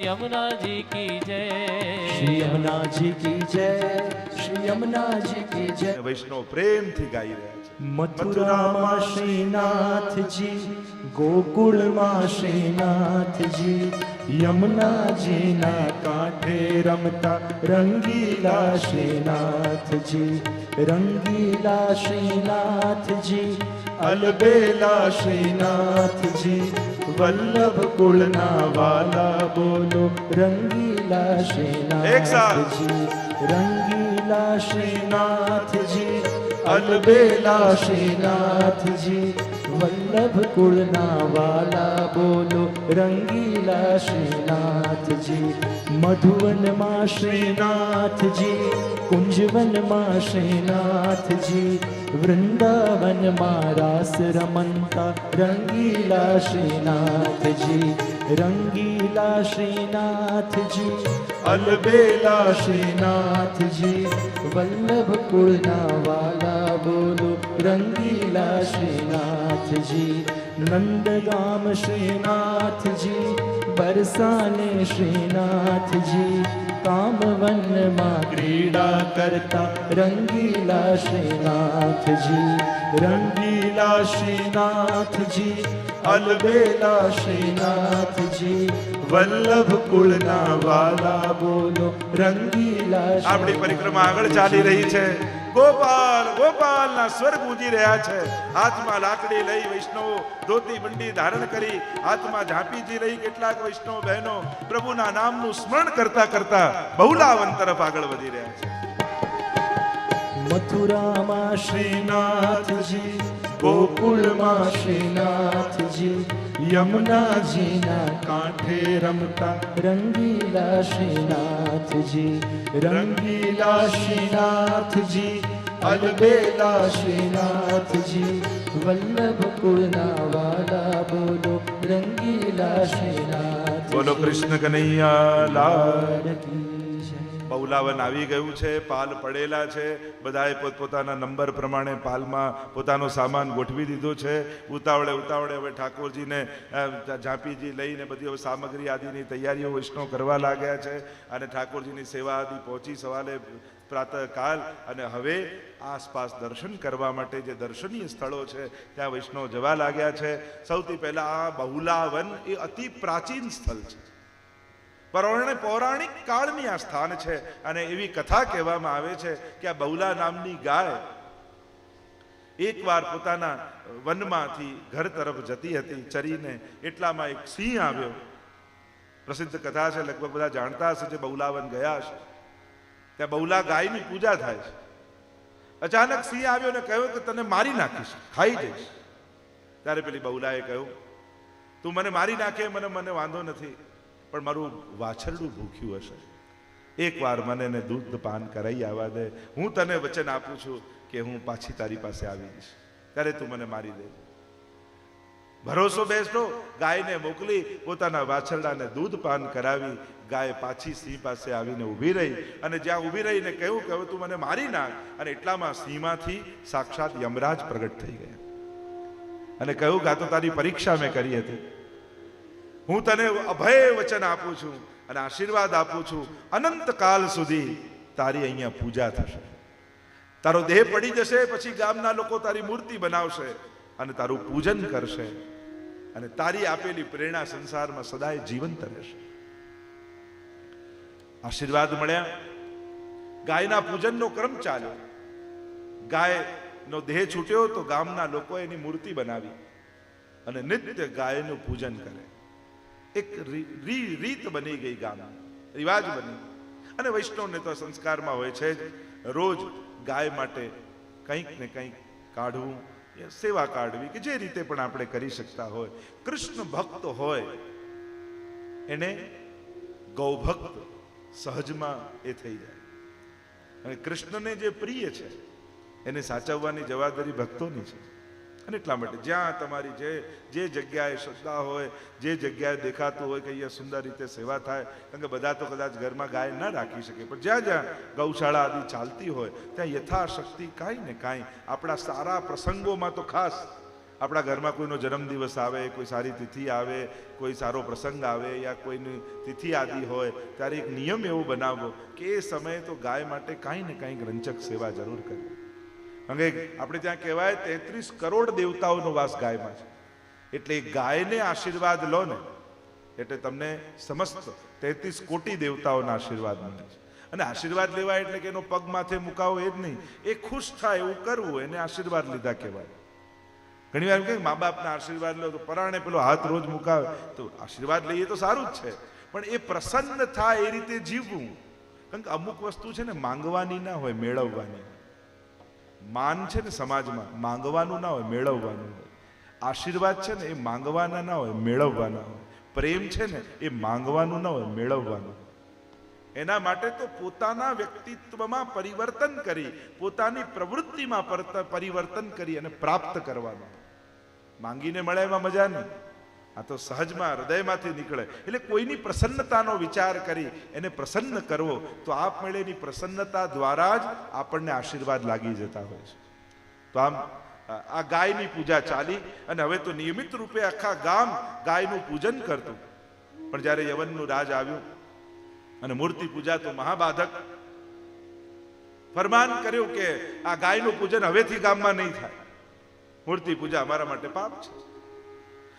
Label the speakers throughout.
Speaker 1: यमुना जी की जय।
Speaker 2: श्री यमुना जी की जय। श्री यमुना जी की जय।
Speaker 3: વૈષ્ણવ પ્રેમથી ગાઈ રહ્યા છે।
Speaker 2: મથુરામાં શ્રીનાથજી, ગોકુળમાં શ્રીનાથજી, યમુનાજીના કાંઠે રમતા રંગીલા શ્રીનાથજી, રંગીલા શ્રીનાથજી, અલબેલા શ્રીનાથજી, વલ્લભ કુળના વાલા બોલો રંગીલા શ્રીનાથજી, રંગીલા શ્રીનાથજી, અલબેલા શ્રીનાથજી, વલ્લભ કુળના વાલા બોલો રંગીલા શ્રીનાથજી, મધુવનમાં શ્રીનાથજી, કુંજવનમાં શ્રીનાથજી, વૃંદાવનમાં રાસ રમંતા રંગીલા શ્રીનાથજી, રંગીલા શ્રીનાથજી, અલબેલા શ્રીનાથજી, વલ્લભ કુળના વાલા બોલો રંગીલા શ્રીનાથજી, નંદગામ શ્રીનાથજી, બરસાને શ્રીનાથજી, કામવનમાં ક્રીડા કરતા રંગીલા શ્રીનાથજી, રંગીલા શ્રીનાથજી, અલબેલા શ્રીનાથજી, વલ્લભ કુળના વાલા બોલો રંગીલા।
Speaker 3: આપણી પરિક્રમા આગળ ચાલી રહી છે। ગોપાલ ગોપાલના સ્વર ગૂંજી રહ્યા છે। હાથમાં લાકડી લઈ વૈષ્ણવો ધોતી બંડી ધારણ કરી હાથમાં ઝાંપીજી લઈ કેટલાક વૈષ્ણવ બહેનો પ્રભુના નામનું સ્મરણ કરતા કરતા બહુલાવન તરફ આગળ વધી રહ્યા છે।
Speaker 2: મથુરામાં શ્રીનાથજી, ગોકુળમાં શ્રીનાથજી, યમુનાજીના કાંઠે રમતા રંગીલા શ્રીનાથજી, રંગીલા શ્રીનાથજી, અલબેલા શ્રીનાથજી, વલ્લભ કુળના વાલા બોલો રંગીલા શ્રીનાથ।
Speaker 3: બોલો કૃષ્ણ કનૈયા લાલ
Speaker 2: કી જય।
Speaker 3: બહુલાવન આવી ગયું છે। પાલ પડેલા છે। બધાએ પોતપોતાના નંબર પ્રમાણે પાલમાં પોતાનો સામાન ગોઠવી દીધો છે। ઉતાવળે ઉતાવળે હવે ઠાકોરજીને ઝાંપીજી લઈને બધી સામગ્રી આદિની તૈયારીઓ વૈષ્ણવ કરવા લાગ્યા છે અને ઠાકોરજીની સેવા આદિ પહોંચી સવારે પ્રાતઃકાલ અને હવે આસપાસ દર્શન કરવા માટે જે દર્શનીય સ્થળો છે ત્યાં વૈષ્ણવ જવા લાગ્યા છે। સૌથી પહેલા આ બહુલાવન એ અતિ પ્રાચીન સ્થળ છે। પૌરાણિક કાળની આ સ્થાન છે અને એવી કથા કહેવામાં આવે છે કે આ બહુલા નામની ગાય એકવાર પોતાના વનમાંથી ઘર તરફ જતી હતી ચરીને, એટલામાં એક સિંહ આવ્યો। પ્રસિદ્ધ કથા છે, લગભગ બધા જાણતા હશે જે બહુલાવન ગયા હશે। ત્યાં બહુલા ગાયની પૂજા થાય છે। અચાનક સિંહ આવ્યો ને કહ્યું કે તને મારી નાખીશ, ખાઈ જઈશ। ત્યારે પેલી બહુલાએ કહ્યું તું મને મારી નાખે મને વાંધો નથી, પણ મારું વાછરડું ભૂખ્યું હશે, એકવાર મને દૂધ પાન કરાવી આવવા દે। હું તને વચન આપું છું કે હું પાછી તારી પાસે આવી જઈશ, ત્યારે તું મને મારી દે। ભરોસો બેસતો ગાયને મોકલી પોતાના વાછરડાને દૂધ પાન કરાવી ગાય પાછી સિંહ પાસે આવીને ઊભી રહી અને જ્યાં ઊભી રહીને કહ્યું કે હવે તું મને મારી નાખ, અને એટલામાં સિંહમાંથી સાક્ષાત યમરાજ પ્રગટ થઈ ગયા અને કહ્યું કે આ તો તારી પરીક્ષા મેં કરી હતી। હું તને અભય વચન આપું છું અને આશીર્વાદ આપું છું, અનંત કાલ સુધી તારી અહીંયા પૂજા થશે। તારો દેહ પડી જશે પછી ગામના લોકો તારી મૂર્તિ બનાવશે અને તારું પૂજન કરશે અને તારી આપેલી પ્રેરણા સંસારમાં સદાય જીવંત રહેશે। આશીર્વાદ મળ્યા। ગાયના પૂજનનો ક્રમ ચાલ્યો। ગાયનો દેહ છૂટ્યો તો ગામના લોકો એની મૂર્તિ બનાવી અને નિત્ય ગાયનું પૂજન કરે। એક રીત બની ગઈ, ગામ રિવાજ બની। અને વૈષ્ણવને તો સંસ્કારમાં હોય છે જ રોજ ગાય માટે કંઈક ને કંઈક કાઢવું, સેવા કાઢવી કે જે રીતે પણ આપણે કરી શકતા હોય। કૃષ્ણ ભક્ત હોય એને ગૌભક્ત સહજમાં એ થઈ જાય અને કૃષ્ણને જે પ્રિય છે એને સાચવવાની જવાબદારી ભક્તોની છે। અને એટલા માટે જ્યાં તમારી જે જગ્યાએ શ્રદ્ધા હોય, જે જગ્યાએ દેખાતું હોય કે અહીંયા સુંદર રીતે સેવા થાય, કારણ કે બધા તો કદાચ ઘરમાં ગાય ન રાખી શકે, પણ જ્યાં જ્યાં ગૌશાળા આદિ ચાલતી હોય ત્યાં યથાશક્તિ કાંઈ ને કાંઈ આપણા સારા પ્રસંગોમાં તો ખાસ આપણા ઘરમાં કોઈનો જન્મદિવસ આવે, કોઈ સારી તિથિ આવે, કોઈ સારો પ્રસંગ આવે યા કોઈની તિથિ આદિ હોય ત્યારે એક નિયમ એવો બનાવવો કે એ સમયે તો ગાય માટે કાંઈ ને કાંઈક રંચક સેવા જરૂર કરવી. કારણ કે આપણે ત્યાં કહેવાય 33 કરોડ દેવતાઓનો વાસ ગાયમાં છે. એટલે એ ગાયને આશીર્વાદ લો ને એટલે તમને સમસ્ત 33 કોટી દેવતાઓના આશીર્વાદ મળે છે. અને આશીર્વાદ લેવા એટલે કે એનો પગ માથે મુકાવો એ જ નહીં, એ ખુશ થાય એવું કરવું એને આશીર્વાદ લીધા કહેવાય. ઘણી વાર કે મા બાપના આશીર્વાદ લો તો પરાણે પેલો હાથ રોજ મુકાવે તો આશીર્વાદ લઈએ તો સારું જ છે, પણ એ પ્રસન્ન થાય એ રીતે જીવવું. કારણ કે અમુક વસ્તુ છે ને માંગવાની ના હોય, મેળવવાની. માન છે ને સમાજમાં માંગવાનું ના હોય, મેળવવાનું હોય. આશીર્વાદ છે ને એ માંગવાના ના હોય, મેળવવાના હોય. પ્રેમ છે ને એ માંગવાનું ના હોય, મેળવવાનું. એના માટે તો પોતાના વ્યક્તિત્વમાં પરિવર્તન કરી, પોતાની પ્રવૃત્તિમાં પરિવર્તન કરી અને પ્રાપ્ત કરવાનું. માંગીને મળે એમાં મજા નહીં, આ તો સહજમાં હૃદયમાંથી નીકળે. એટલે કોઈની પ્રસન્નતાનો વિચાર કરી એને પ્રસન્ન કરવો તો આપમેળેની પ્રસન્નતા દ્વારા જ આપણને આશીર્વાદ લાગી જતા હોય છે. તો આમ આ ગાયની પૂજા ચાલી અને હવે તો નિયમિત રૂપે આખા ગામ ગાયનું પૂજન કરતું. પણ જ્યારે યવનનું રાજ આવ્યું અને મૂર્તિ પૂજા તો મહાબાધક, ફરમાન કર્યું કે આ ગાયનું પૂજન હવેથી ગામમાં નહીં થાય. મૂર્તિ પૂજા અમારા માટે પાપ છે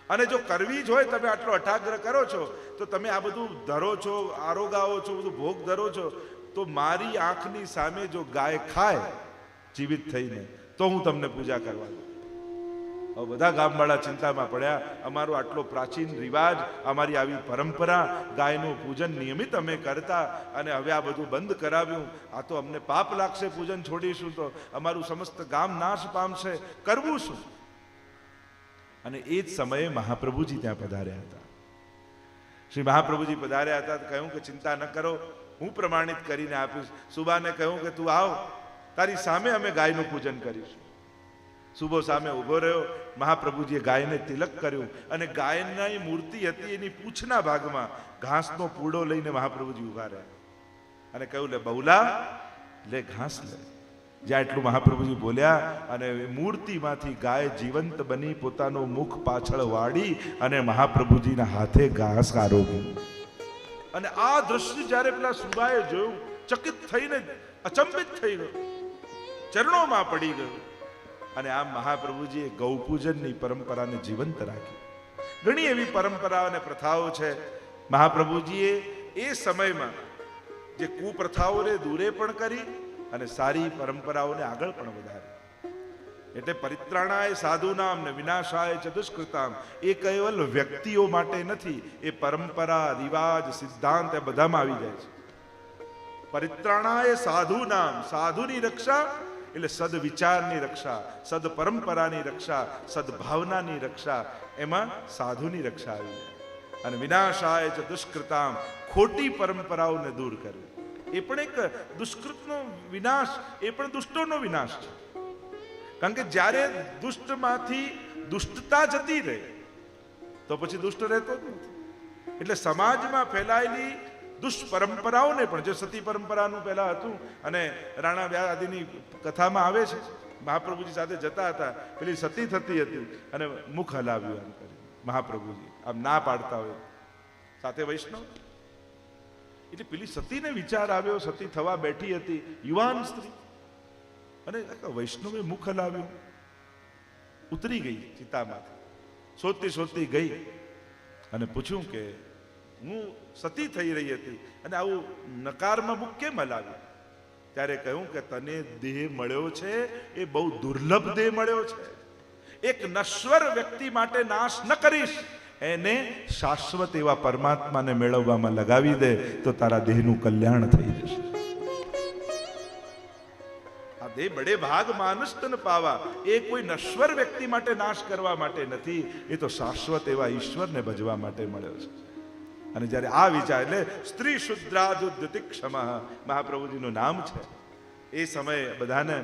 Speaker 3: અને જો કરવી જ હોય, તમે આટલો અઠાગ્રહ કરો છો તો તમે આ બધું ધરો છો, આરોગાઓ છો, બધું ભોગ ધરો છો, તો મારી આંખની સામે જો ગાય ખાય જીવિત થઈને તો હું તમને પૂજા કરવા દઉં. હવે બધા ગામવાળા ચિંતામાં પડ્યા. અમારો આટલો પ્રાચીન રિવાજ, અમારી આવી પરંપરા, ગાયનું પૂજન નિયમિત અમે કરતા અને હવે આ બધું બંધ કરાવ્યું, આ તો અમને પાપ લાગશે. પૂજન છોડીશું તો અમારું સમસ્ત ગામ નાશ પામશે, કરવું શું? અને એ જ સમયે મહાપ્રભુજી ત્યાં પધાર્યા હતા. શ્રી મહાપ્રભુજી પધાર્યા હતા, કહ્યું કે ચિંતા ન કરો, હું પ્રમાણિત કરીને આપીશ. સુબાને કહ્યું કે તું આવ, તારી સામે અમે ગાયનું પૂજન કરીશું. સુબો સામે ઊભો રહ્યો. મહાપ્રભુજીએ ગાયને તિલક કર્યું અને ગાયની મૂર્તિ હતી એની પૂંછના ભાગમાં ઘાસનો પૂડો લઈને મહાપ્રભુજી ઉભા રહ્યા અને કહ્યું, લે બહુલા, લે ઘાસ લે. જ્યાં એટલું મહાપ્રભુજી બોલ્યા અને મૂર્તિમાંથી ગાય જીવંત બની પોતાનું મુખ પાછળ વાળી અને મહાપ્રભુજીના હાથે ઘાસ આરોગ્યું. અને આ દ્રશ્ય જ્યારે પેલા સુબાએ જોયું, ચકિત થઈને અચંબિત થઈ ગયો, ચરણોમાં પડી ગયો. અને આમ મહાપ્રભુજીએ ગૌપૂજનની પરંપરાને જીવંત રાખી. ઘણી એવી પરંપરાઓ અને પ્રથાઓ છે. મહાપ્રભુજીએ એ સમયમાં જે કુપ્રથાઓને દૂરે પણ કરી અને સારી પરંપરાઓને આગળ પણ વધારી. એટલે પરિત્રાણાય સાધુનામ ને વિનાશાય ચ દુષ્કૃતામ એ કેવલ વ્યક્તિઓ માટે નથી, એ પરંપરા, રિવાજ, સિદ્ધાંત એ બધામાં આવી જાય છે. પરિત્રાણાય સાધુનામ, સાધુની રક્ષા એટલે સદવિચારની રક્ષા, સદ પરંપરાની રક્ષા, સદભાવનાની રક્ષા, એમાં સાધુની રક્ષા આવી જાય. અને વિનાશાય ચ દુષ્કૃતામ, ખોટી પરંપરાઓને દૂર કરવી. એ પણ એક દુષ્કૃતનો વિનાશ, એ પણ દુષ્ટોનો વિનાશ છે. કારણ કે જ્યારે દુષ્ટમાંથી દુષ્ટતા જતી રહે તો પછી દુષ્ટ રહેતો જ નથી. એટલે સમાજમાં ફેલાયેલી દુષ્પરંપરાઓને પણ, જે સતી પરંપરાનું પહેલા હતું અને રાણા વ્યાસ આદિની કથામાં આવે છે, મહાપ્રભુજી સાથે જતા હતા, પેલી સતી થતી હતી અને મુખ હલાવ્યું એમ કરી મહાપ્રભુજી, આમ ના પાડતા હોય સાથે વૈષ્ણવ. એટલે પેલી સતીને વિચાર આવ્યો, સતી થવા બેઠી હતી, યુવાન સ્ત્રી, અને વૈષ્ણવે મુખ હલાવ્યું, ઉતરી ગઈ ચિતામાંથી, શોધતી શોધતી ગઈ અને પૂછ્યું કે હું સતી થઈ રહી હતી અને આવું નકારમાં મુખ કેમ હલાવ્યું? ત્યારે કહ્યું કે તને દેહ મળ્યો છે એ બહુ દુર્લભ દેહ મળ્યો છે. એક નશ્વર વ્યક્તિ માટે નાશ ન કરીશ, એને શાશ્વત એવા પરમાત્માને મેળવવામાં લગાવી દે તો તારા દેહનું કલ્યાણ થઈ જશે. આ દેહ બડે ભાગ માનુષ તન પાવા, એ કોઈ નશ્વર વ્યક્તિ માટે નાશ કરવા માટે નથી, એ તો શાશ્વત એવા ઈશ્વરને ભજવા માટે મળ્યો છે. અને જ્યારે આ વિચાર, એટલે સ્ત્રી શુદ્રાદુદ્યતિ ક્ષમા મહાપ્રભુજીનું નામ છે, એ સમયે બધાને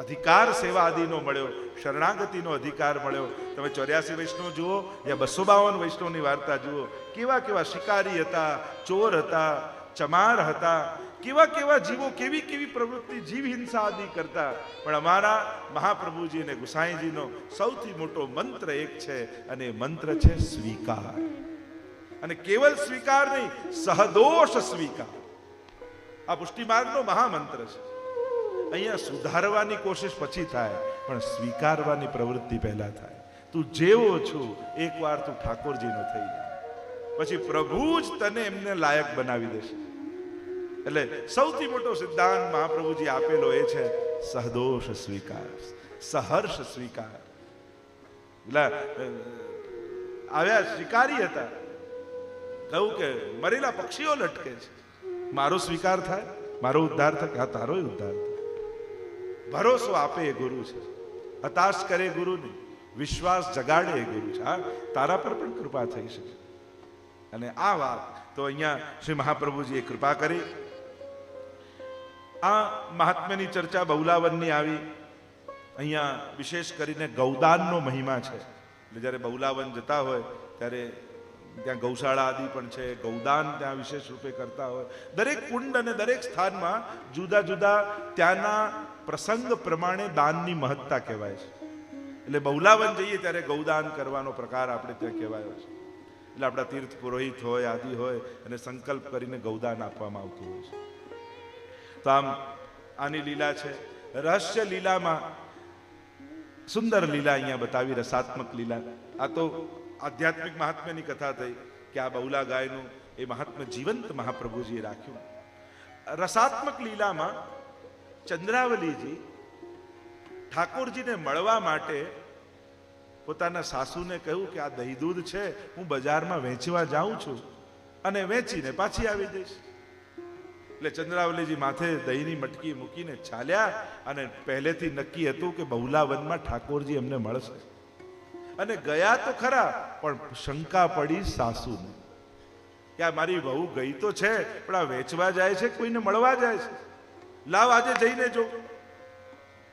Speaker 3: અધિકાર સેવા આદિનો મળ્યો, શરણાગતિનો અધિકાર મળ્યો. તમે 84 વૈષ્ણવ જુઓ યા 252 વૈષ્ણવની વાર્તા જુઓ, કેવા કેવા શિકારી હતા, ચોર હતા, ચમાર હતા, કેવા કેવા જીવો કેવી કેવી પ્રવૃત્તિ જીવ હિંસા આદિ કરતા, પણ અમારા મહાપ્રભુજી અને ગુસાઈજીનો સૌથી મોટો મંત્ર એક છે, અને એ મંત્ર છે સ્વીકાર. અને કેવલ સ્વીકાર નહીં, સહદોષ સ્વીકાર. આ પુષ્ટિ માર્ગનો મહામંત્ર છે. અહીંયા સુધારવાની કોશિશ પછી થાય, પણ સ્વીકારવાની પ્રવૃત્તિ પહેલા થાય. તું જેવો છું એકવાર તું ઠાકોરજીનો થઈ જાય, પછી પ્રભુ જ તને એમને લાયક બનાવી દેશે. એટલે સૌથી મોટો સિદ્ધાંત મહાપ્રભુજી આપેલો એ છે સહદોષ સ્વીકાર, સહર્ષ સ્વીકાર. આવ્યા શિકારી હતા, કહું કે મરેલા પક્ષીઓ લટકે છે, મારો સ્વીકાર થાય, મારો ઉદ્ધાર થાય. હા, તારો ઉદ્ધાર થાય. ભરોસો આપે એ ગુરુ છે, હતાશ કરે ગુરુ નહીં, વિશ્વાસ જગાડે એ ગુરુ છે. હા, તારા પર પણ કૃપા થઈ શકે. અને આ વાત તો અહીંયા શ્રી મહાપ્રભુજીએ કૃપા કરી. આ મહાત્મ્યની ચર્ચા બહુલાવનની આવી. અહીંયા વિશેષ કરીને ગૌદાનનો મહિમા છે. એટલે જ્યારે બહુલાવન જતા હોય ત્યારે ત્યાં ગૌશાળા આદિ પણ છે, ગૌદાન ત્યાં વિશેષ રૂપે કરતા હોય. દરેક કુંડ અને દરેક સ્થાનમાં જુદા જુદા ત્યાંના પ્રસંગ પ્રમાણે દાનની મહત્તા કહેવાય છે. એટલે બહુલાવન જઈએ ત્યારે ગૌદાન કરવાનો પ્રકાર આપણે ત્યાં કહેવાયો છે. એટલે આપણા તીર્થ પુરોહિત હોય આદિ હોય અને સંકલ્પ કરીને ગૌદાન આપવામાં આવતું હોય છે. તો આમ આની લીલા છે. રહસ્ય લીલામાં સુંદર લીલા અહીંયા બતાવી, રસાત્મક લીલા. આ તો આધ્યાત્મિક મહાત્મ્યની કથા થઈ કે આ બહુલા ગાયનું એ મહાત્મ્ય જીવંત મહાપ્રભુજીએ રાખ્યું. રસાત્મક લીલામાં ચંદ્રાવલીજી ઠાકોરજીને મળવા માટે પોતાના સાસુને કહ્યું કે આ દહીં દૂધ છે, હું બજારમાં વેચવા જાઉં છું અને વેચીને પાછી આવી જઈશ. એટલે ચંદ્રાવલીજી માથે દહીંની મટકી મૂકીને ચાલ્યા, અને પહેલેથી નક્કી હતું કે બહુલાવનમાં ઠાકોરજી એમને મળશે. અને ગયા તો ખરા, પણ શંકા પડી સાસુને કે આ મારી વહુ ગઈ તો છે, પણ આ વેચવા જાય છે, કોઈને મળવા જાય છે, લાવ આજે જઈને જો.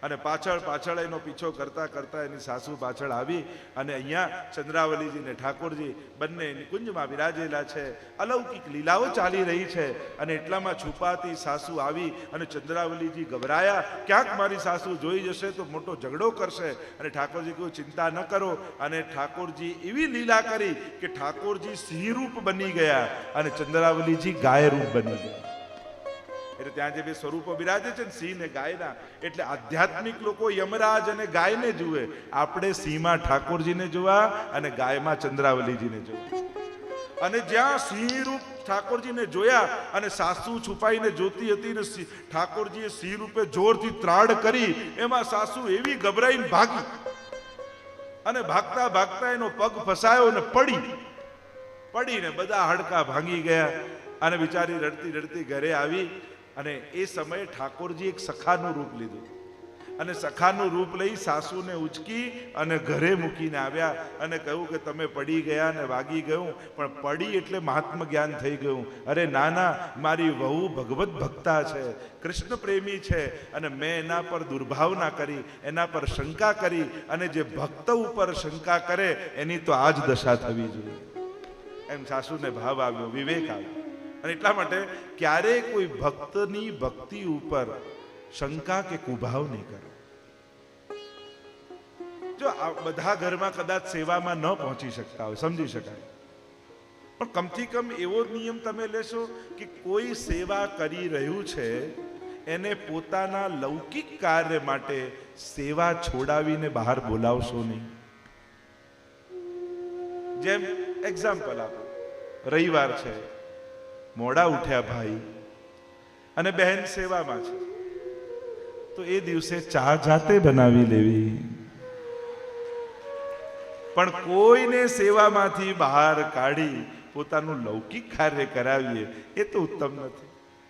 Speaker 3: અને પાછળ પાછળ એનો પીછો કરતા કરતા એની સાસુ પાછળ આવી, અને અહીંયા ચંદ્રાવલીજી ને ઠાકોરજી બંને કુંજમાં વિરાજેલા છે. અલૌકિક લીલાઓ ચાલી રહી છે. અને એટલામાં છુપાતી સાસુ આવી, અને ચંદ્રાવલીજી ગભરાયા, ક્યાંક મારી સાસુ જોઈ જશે તો મોટો ઝઘડો કરશે. અને ઠાકોરજી કહ્યું ચિંતા ન કરો. અને ઠાકોરજી એવી લીલા કરી કે ઠાકોરજી સિંહ રૂપ બની ગયા અને ચંદ્રાવલીજી ગાય રૂપ બની ગયા. એટલે ત્યાં જે બે સ્વરૂપો બિરાજે છે ને, સિંહ ને ગાયના, એટલે આધ્યાત્મિક લોકો યમરાજ અને ગાયને જુએ, આપણે સિંહમાં ઠાકોરજીને જોવા અને ગાયમાં ચંદ્રાવલીજીને જોવા. અને જ્યાં સિંહ રૂપ ઠાકોરજીને જોયા અને સાસુ છુપાઈને જોતી હતી ને ઠાકોરજીએ સિંહ રૂપે જોરથી ત્રાડ કરી, એમાં સાસુ એવી ગભરાઈને ભાગી, અને ભાગતા ભાગતા એનો પગ ફસાયો અને પડીને બધા હાડકા ભાંગી ગયા. અને બિચારી રડતી રડતી ઘરે આવી. અને એ સમયે ઠાકોરજી એક સખાનું રૂપ લીધું, અને સખાનું રૂપ લઈ સાસુને ઉચકી અને ઘરે મૂકીને આવ્યા. અને કહ્યું કે તમે પડી ગયા ને વાગી ગયું, પણ પડી એટલે મહાત્મ જ્ઞાન થઈ ગયું. અરે નાના, મારી વહુ ભગવત ભક્તા છે, કૃષ્ણ પ્રેમી છે, અને મેં એના પર દુર્ભાવના કરી, એના પર શંકા કરી, અને જે ભક્ત ઉપર શંકા કરે એની તો આ જ દશા થવી જોઈએ. એમ સાસુને ભાવ આવ્યો, વિવેક આવ્યો. અને એટલા માટે ક્યારેય કોઈ ભક્તની ભક્તિ ઉપર શંકા કે કુભાવ નહીં કરો. જો આ બધા ઘરમાં કદાચ સેવામાં ન પહોંચી શકતા હોય, સમજી શકાય, પણ કમથી કમ એવો નિયમ તમે લેશો કે કોઈ સેવા કરી રહ્યું છે એને પોતાના લૌકિક કાર્ય માટે સેવા છોડાવીને બહાર બોલાવશો નહીં. જેમ એક્ઝામ્પલ આપો, રવિવાર છે, મોડા ઉઠ્યા ભાઈ અને બહેન સેવામાં છે, તો એ દિવસે ચા જાતે બનાવી લેવી. પણ કોઈને સેવામાંથી બહાર કાઢી પોતાનું લૌકિક કાર્ય કરાવીએ એ તો ઉત્તમ નથી.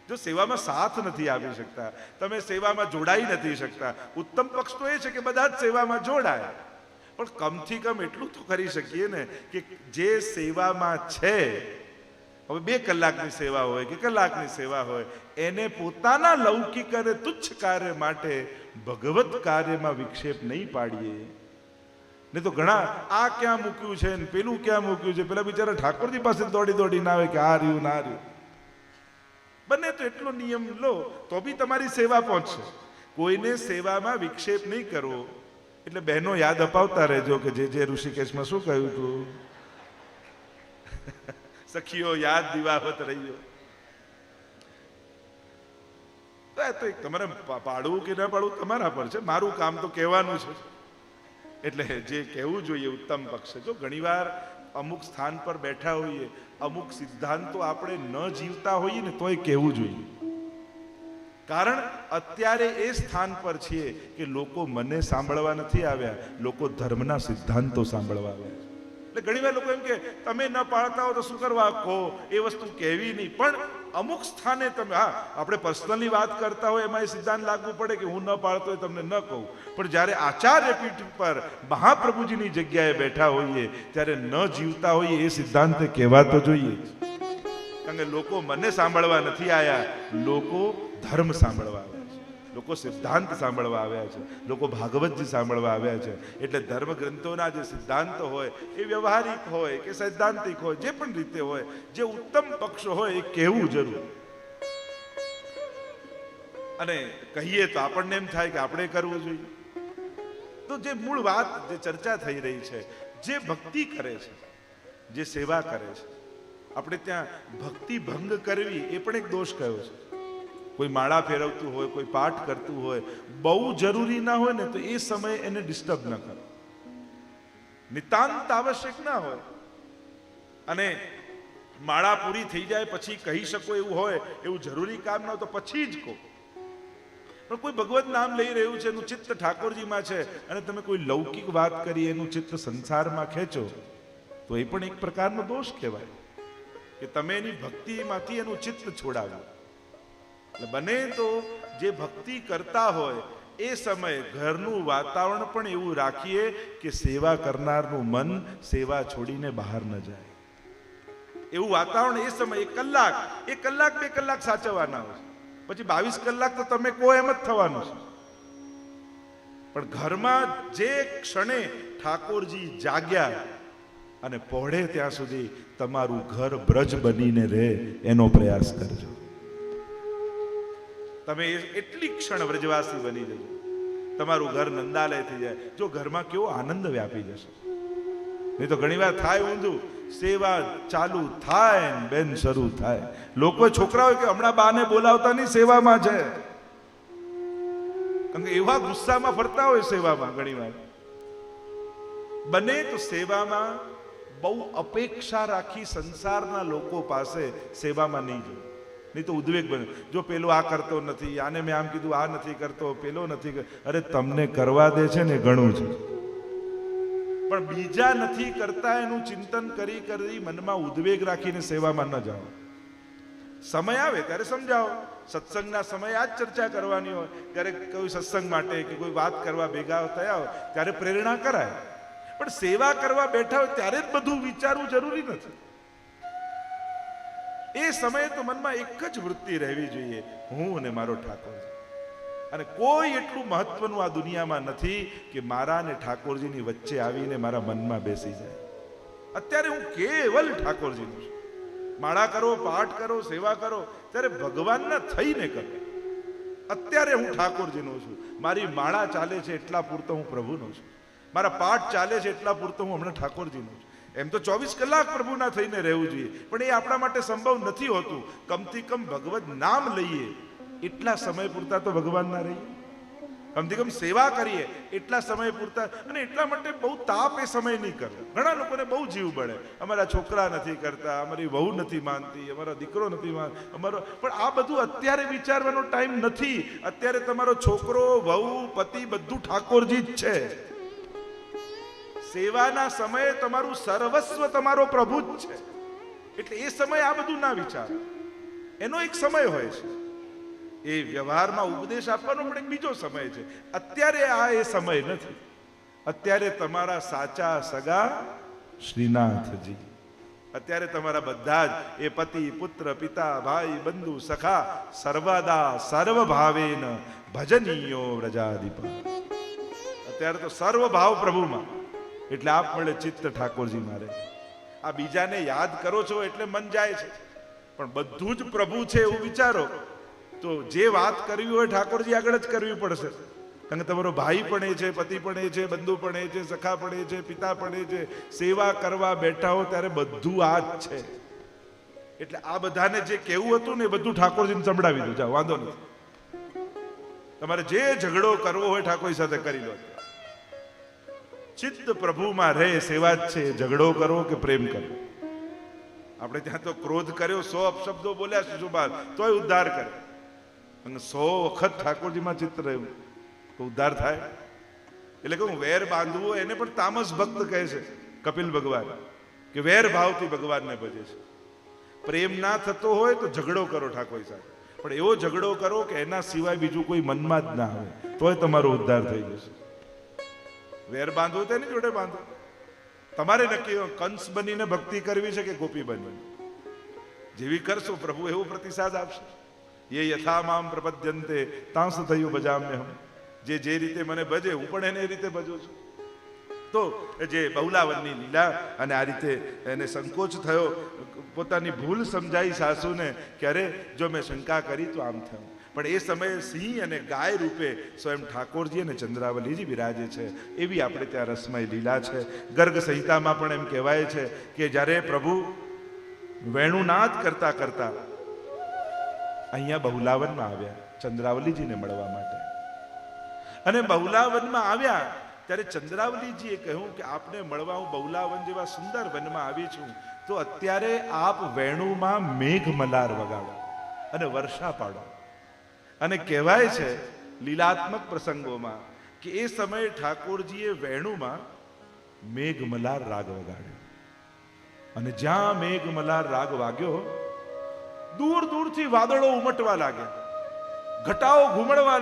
Speaker 3: જો સેવામાં સાથ નથી આપી શકતા, તમે સેવામાં જોડાઈ નથી શકતા, ઉત્તમ પક્ષ તો એ છે કે બધા જ સેવામાં જોડાય. પણ કમથી કમ એટલું તો કરી શકીએ ને કે જે સેવામાં છે, હવે 2 કલાકની સેવા હોય કે કલાકની સેવા હોય, એને પોતાના લૌકિક અને તુચ્છ કાર્ય માટે ભગવત કાર્યમાં વિક્ષેપ નહીં પાડીએ. નહીં તો ઘણા આ ક્યાં મૂક્યું છે ને પેલું ક્યાં મૂક્યું છે, પેલા બિચારા ઠાકોરજી પાસે દોડી દોડી ના આવે કે આ રહ્યું ના રહ્યું. બને તો એટલો નિયમ લો તો બી તમારી સેવા પહોંચશે. કોઈને સેવામાં વિક્ષેપ નહીં કરવો. એટલે બહેનો યાદ અપાવતા રહેજો કે જે ઋષિકેશમાં શું કહ્યું હતું. સખીઓ યાદ દિવાવત રહ્યો. તો તમારે પાડવું કે ના પાડવું તમારા પર છે. મારું કામ તો કહેવાનું છે. એટલે જે કહેવું જોઈએ ઉત્તમ પક્ષ છે. જો ઘણીવાર અમુક સ્થાન પર બેઠા હોઈએ, અમુક સિદ્ધાંતો આપણે ન જીવતા હોઈએ ને તોય કહેવું જોઈએ. કારણ અત્યારે એ સ્થાન પર છીએ કે લોકો મને સાંભળવા નથી આવ્યા, લોકો ધર્મના સિદ્ધાંતો સાંભળવા આવ્યા છે. એટલે ઘણીવાર લોકો એમ કે તમે ન પાળતા હો તો શું કરવા કહો, એ વસ્તુ કહેવી નહીં. પણ અમુક સ્થાને તમે, હા આપણે પર્સનલી વાત કરતા હોય એમાં એ સિદ્ધાંત લાગવું પડે કે હું ન પાળતો હોય તમને ન કહું. પણ જ્યારે આચાર્ય પીઠ પર મહાપ્રભુજીની જગ્યાએ બેઠા હોઈએ ત્યારે ન જીવતા હોઈએ એ સિદ્ધાંત કહેવા તો જોઈએ. કારણ કે લોકો મને સાંભળવા નથી આવ્યા, લોકો ધર્મ સાંભળવા આવ્યા છે, લોકો સિદ્ધાંત સાંભળવા આવ્યા છે, લોકો ભાગવતજી સાંભળવા આવ્યા છે. એટલે ધર્મ ગ્રંથોના જે સિદ્ધાંતો હોય એ વ્યવહારિક હોય કે સૈદ્ધાંતિક હોય, જે પણ રીતે હોય, જે ઉત્તમ પક્ષ હોય એ કહેવું જરૂર. અને કહીએ તો આપણને એમ થાય કે આપણે કરવું જોઈએ. તો જે મૂળ વાત જે ચર્ચા થઈ રહી છે, જે ભક્તિ કરે છે, જે સેવા કરે છે, આપણે ત્યાં ભક્તિ ભંગ કરવી એ પણ એક દોષ કયો છે. કોઈ માળા ફેરવતું હોય, કોઈ પાઠ કરતું હોય, બહુ જરૂરી ના હોય ને તો એ સમયે એને ડિસ્ટર્બ ન કરો. નિતાંત આવશ્યક ના હોય અને માળા પૂરી થઈ જાય પછી કહી શકો એવું હોય, એવું જરૂરી કામ ના હોય તો પછી જ કહો. પણ કોઈ ભગવત નામ લઈ રહ્યું છે, એનું ચિત્ત ઠાકોરજીમાં છે અને તમે કોઈ લૌકિક વાત કરી એનું ચિત્ત સંસારમાં ખેંચો તો એ પણ એક પ્રકારનો દોષ કહેવાય કે તમે એની ભક્તિમાંથી એનું ચિત્ત છોડાવ્યું. એટલે બને તો જે ભક્તિ કરતા હોય એ સમયે ઘરનું વાતાવરણ પણ એવું રાખીએ કે સેવા કરનારનું મન સેવા છોડીને બહાર ન જાય. એવું વાતાવરણ એ સમયે 1 કલાક 2 કલાક સાચવવાના હોય. પછી 22 કલાક તો તમે કહો એમ જ થવાનું છે. પણ ઘરમાં જે ક્ષણે ઠાકોરજી જાગ્યા અને પહોળે ત્યાં સુધી તમારું ઘર બ્રજ બનીને રહે એનો પ્રયાસ કરજો. તમે એટલી ક્ષણ વ્રજવાસી બની જજો, તમારું ઘર નંદાલય થઈ જાય. જો ઘરમાં કેવો આનંદ વ્યાપી જશે. નહીં તો ઘણીવાર થાય ઊંધું, સેવા ચાલુ થાય ને બેન શરૂ થાય. લોકો છોકરાઓ કે હમણાં બાને બોલાવતા નહીં, સેવામાં છે. કારણ કે એવા ગુસ્સામાં ફરતા હોય સેવામાં. ઘણીવાર બને તો સેવામાં બહુ અપેક્ષા રાખી સંસારના લોકો પાસે સેવામાં નહીં જવું. નહીં તો ઉદ્વેગ બને. જો પેલો આ કરતો નથી, આને મેં આમ કીધું આ નથી કરતો, પેલો નથી કરતો. અરે તમને કરવા દે છે ને ઘણું છે, પણ બીજા નથી કરતા એનું ચિંતન કરી કરી મનમાં ઉદ્વેગ રાખીને સેવામાં ન જાઓ. સમય આવે ત્યારે સમજાવો. સત્સંગના સમયે આ જ ચર્ચા કરવાની હોય. ત્યારે કોઈ સત્સંગ માટે કે કોઈ વાત કરવા ભેગા થયા હોય ત્યારે પ્રેરણા કરાય. પણ સેવા કરવા બેઠા હોય ત્યારે જ બધું વિચારવું જરૂરી નથી. એ સમયે તો મનમાં એક જ વૃત્તિ રહેવી જોઈએ, હું અને મારો ઠાકોરજી. અને કોઈ એટલું મહત્વનું આ દુનિયામાં નથી કે મારા અને ઠાકોરજીની વચ્ચે આવીને મારા મનમાં બેસી જાય. અત્યારે હું કેવલ ઠાકોરજીનું છું. માળા કરો, પાઠ કરો, સેવા કરો ત્યારે ભગવાનના થઈને કરો. અત્યારે હું ઠાકોરજીનો છું. મારી માળા ચાલે છે એટલા પૂરતો હું પ્રભુનો છું. મારા પાઠ ચાલે છે એટલા પૂરતો હું હમણાં ઠાકોરજીનો છું. એમ તો 24 કલાક પ્રભુના થઈને રહેવું જોઈએ, પણ એ આપણા માટે સંભવ નથી હોતું. કમથી કમ ભગવત નામ લઈએ એટલા સમય પૂરતા તો ભગવાનના રહીએ. કમથી કમ સેવા કરીએ એટલા સમય પૂરતા. અને એટલા માટે બહુ તાપ એ સમય નહીં કરવો. ઘણા લોકોને બહુ જીવ બળે, અમારા છોકરા નથી કરતા, અમારી વહુ નથી માનતી, અમારો દીકરો નથી માનતો, અમારો. પણ આ બધું અત્યારે વિચારવાનો ટાઈમ નથી. અત્યારે તમારો છોકરો, વહુ, પતિ બધું ઠાકોરજી જ છે. સેવાના સમયે તમારું સર્વસ્વ તમારો પ્રભુ જ છે. એટલે એ સમયે આ બધું ના વિચારો. એનો એક સમય હોય છે. એ વ્યવહારમાં ઉપદેશ આપવાનો પણ એક બીજો સમય છે. અત્યારે આ એ સમય નથી. અત્યારે તમારા સાચા સગા શ્રીનાથજી, અત્યારે તમારા બધા જ એ પતિ, પુત્ર, પિતા, ભાઈ, બંધુ, સખા સર્વદા સર્વભાવેન ભજનીયો વ્રજાધિપા. અત્યારે તો સર્વભાવ પ્રભુમાં. એટલે આપ મળે ચિત્ત ઠાકોરજી મારે. આ બીજાને યાદ કરો છો એટલે મન જાય છે. પણ બધું જ પ્રભુ છે એવું વિચારો તો જે વાત કરવી હોય ઠાકોરજી આગળ જ કરવી પડશે. કારણ કે તમારો ભાઈ પણ એ છે, પતિ પણ એ છે, બંધુ પણ એ છે, સખા પણ એ છે, પિતા પણ એ છે. સેવા કરવા બેઠા હો ત્યારે બધું આ જ છે. એટલે આ બધાને જે કેવું હતું ને એ બધું ઠાકોરજીને સંભળાવી દો. જાઓ, વાંધો નથી. તમારે જે ઝઘડો કરવો હોય ઠાકોર સાથે કરી લો. ચિત્ત પ્રભુમાં રહે, સેવા જ છે. ઝઘડો કરો કે પ્રેમ કરો. આપણે ત્યાં તો ક્રોધ કર્યો, 100 અપશબ્દો બોલ્યા શિશુપાલ, તોય ઉદ્ધાર કરે. અને 100 વખત ઠાકોરજીમાં ચિત્ત રહ્યું તો ઉદ્ધાર થાય. એટલે કે વેર બાંધવું એને પણ તામસ ભક્ત કહે છે કપિલ ભગવાન, કે વેર ભાવથી ભગવાનને ભજે છે. પ્રેમ ના થતો હોય તો ઝઘડો કરો ઠાકોર સાથે, પણ એવો ઝઘડો કરો કે એના સિવાય બીજું કોઈ મનમાં જ ના આવે, તોય તમારો ઉદ્ધાર થઈ જશે. વેર બાંધવું તો એની જોડે બાંધો. તમારે નક્કી કંસ બનીને ભક્તિ કરવી છે કે ગોપી બની. જેવી કરશો પ્રભુ એવો પ્રતિસાદ આપશે. ये यथा माम प्रपद्यन्ते तांस થયું ભજામ્યહમ. જે રીતે મને ભજે હું પણ એને એ રીતે ભજું છું. તો જે બહુલાવનની લીલા, અને આ રીતે એને સંકોચ થયો, પોતાની ભૂલ સમજાઈ સાસુને કે અરે જો મેં શંકા કરી તો આમ થયું. પણ એ સમયે સિંહ અને ગાય રૂપે સ્વયં ઠાકોરજી અને ચંદ્રાવલીજી બિરાજે છે. એવી આપણે ત્યાં રસમય લીલા છે. ગર્ગ સંહિતામાં પણ એમ કહેવાય છે કે જ્યારે પ્રભુ વેણુનાદ કરતા કરતા અહીંયા બહુલાવનમાં આવ્યા ચંદ્રાવલીજીને મળવા માટે, અને બહુલાવનમાં આવ્યા ત્યારે ચંદ્રાવલીજીએ કહ્યું કે આપને મળવા હું બહુલાવન જેવા સુંદર વનમાં આવી છું, તો અત્યારે આપ વેણુમાં મેઘ મલાર વગાડો અને વર્ષા પાડો. અને કહેવાય છે લીલાત્મક પ્રસંગોમાં કે એ સમયે ઠાકોરજીએ વેણુમાં મેઘ મલાર રાગ વગાડ્યો. અને જ્યાં મેઘ મલાર રાગ વાગ્યો, દૂર દૂરથી વાદળો ઉમટવા લાગ્યા, ઘટાઓ ઘૂમડવા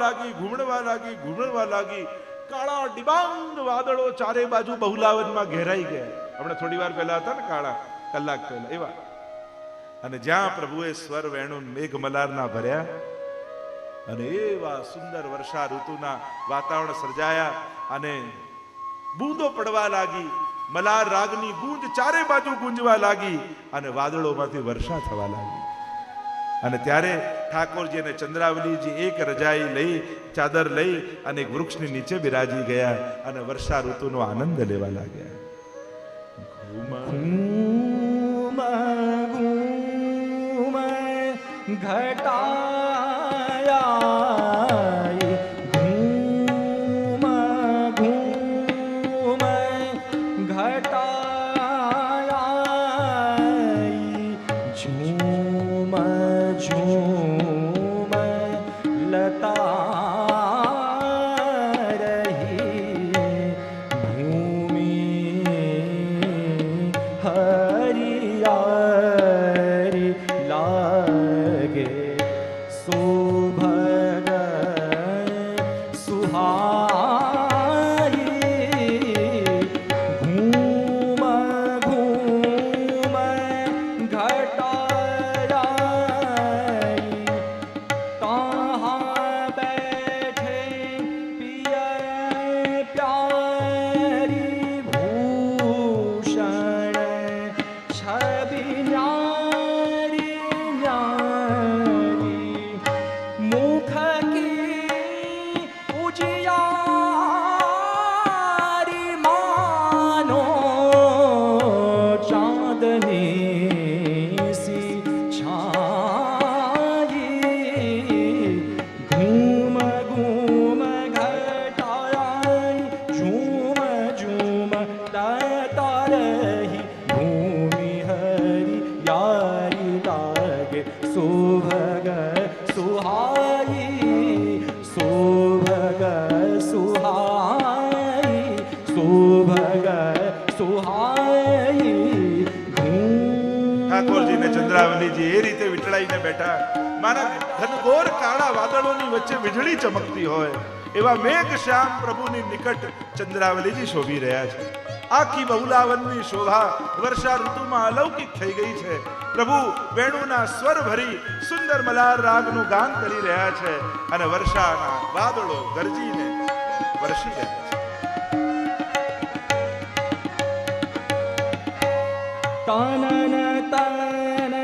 Speaker 3: લાગી. કાળા ડિબાંગ વાદળો ચારે બાજુ બહુલાવનમાં ઘેરાઈ ગયા. આપણે થોડી વાર પહેલા હતા ને કાળા, કલાક પહેલા એવા. અને જ્યાં પ્રભુએ સ્વર વેણુ મેઘ મલારના ભર્યા અને એવા સુંદર વર્ષા ઋતુના વાતાવરણ સર્જાયા, અને બૂંદો પડવા લાગી, મલાર રાગની ગૂંજ ચારે બાજુ ગુંજવા લાગી, અને વાદળોમાંથી વર્ષા થવા લાગી. અને ત્યારે ઠાકોરજી અને ચંદ્રાવલીજી એક રજાઈ લઈ, ચાદર લઈ અને એક વૃક્ષની નીચે બિરાજી ગયા અને વર્ષા ઋતુનો આનંદ લેવા લાગ્યા. ઠાકોરજી ને ચંદ્રાવલીજી એ રીતે વિટળાઈને બેઠા. મારા ઘનઘોર કાળા વાદળોની વચ્ચે વીજળી ચમકતી હોય એવા મેઘ શ્યામ પ્રભુની નિકટ ચંદ્રાવલીજી શોભી રહ્યા છે. આખી બહુલાવનની શોભા વર્ષા ઋતુમાં અલૌકિક થઈ ગઈ છે. પ્રભુ વેણુના સ્વર ભરી સુંદર મલાર રાગનું ગાન કરી રહ્યા છે, અને વર્ષાના વાદળો ગરજીને વરસી રહ્યા છે.
Speaker 2: તનન તન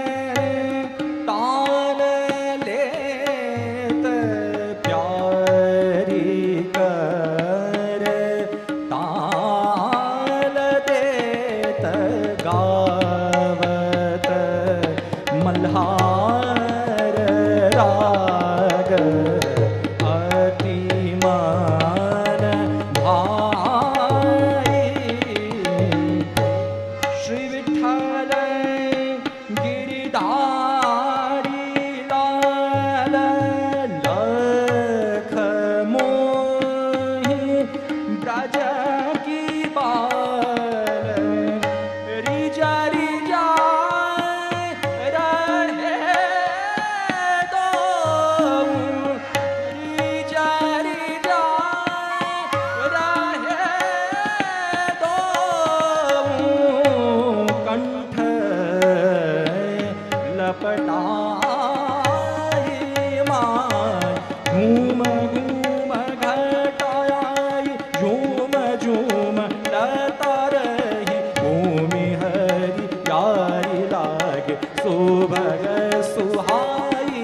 Speaker 2: आई माय घूम घूम घटाई झूम झूम लता रही भूमि हरि यारी लागे सुभग सुहाई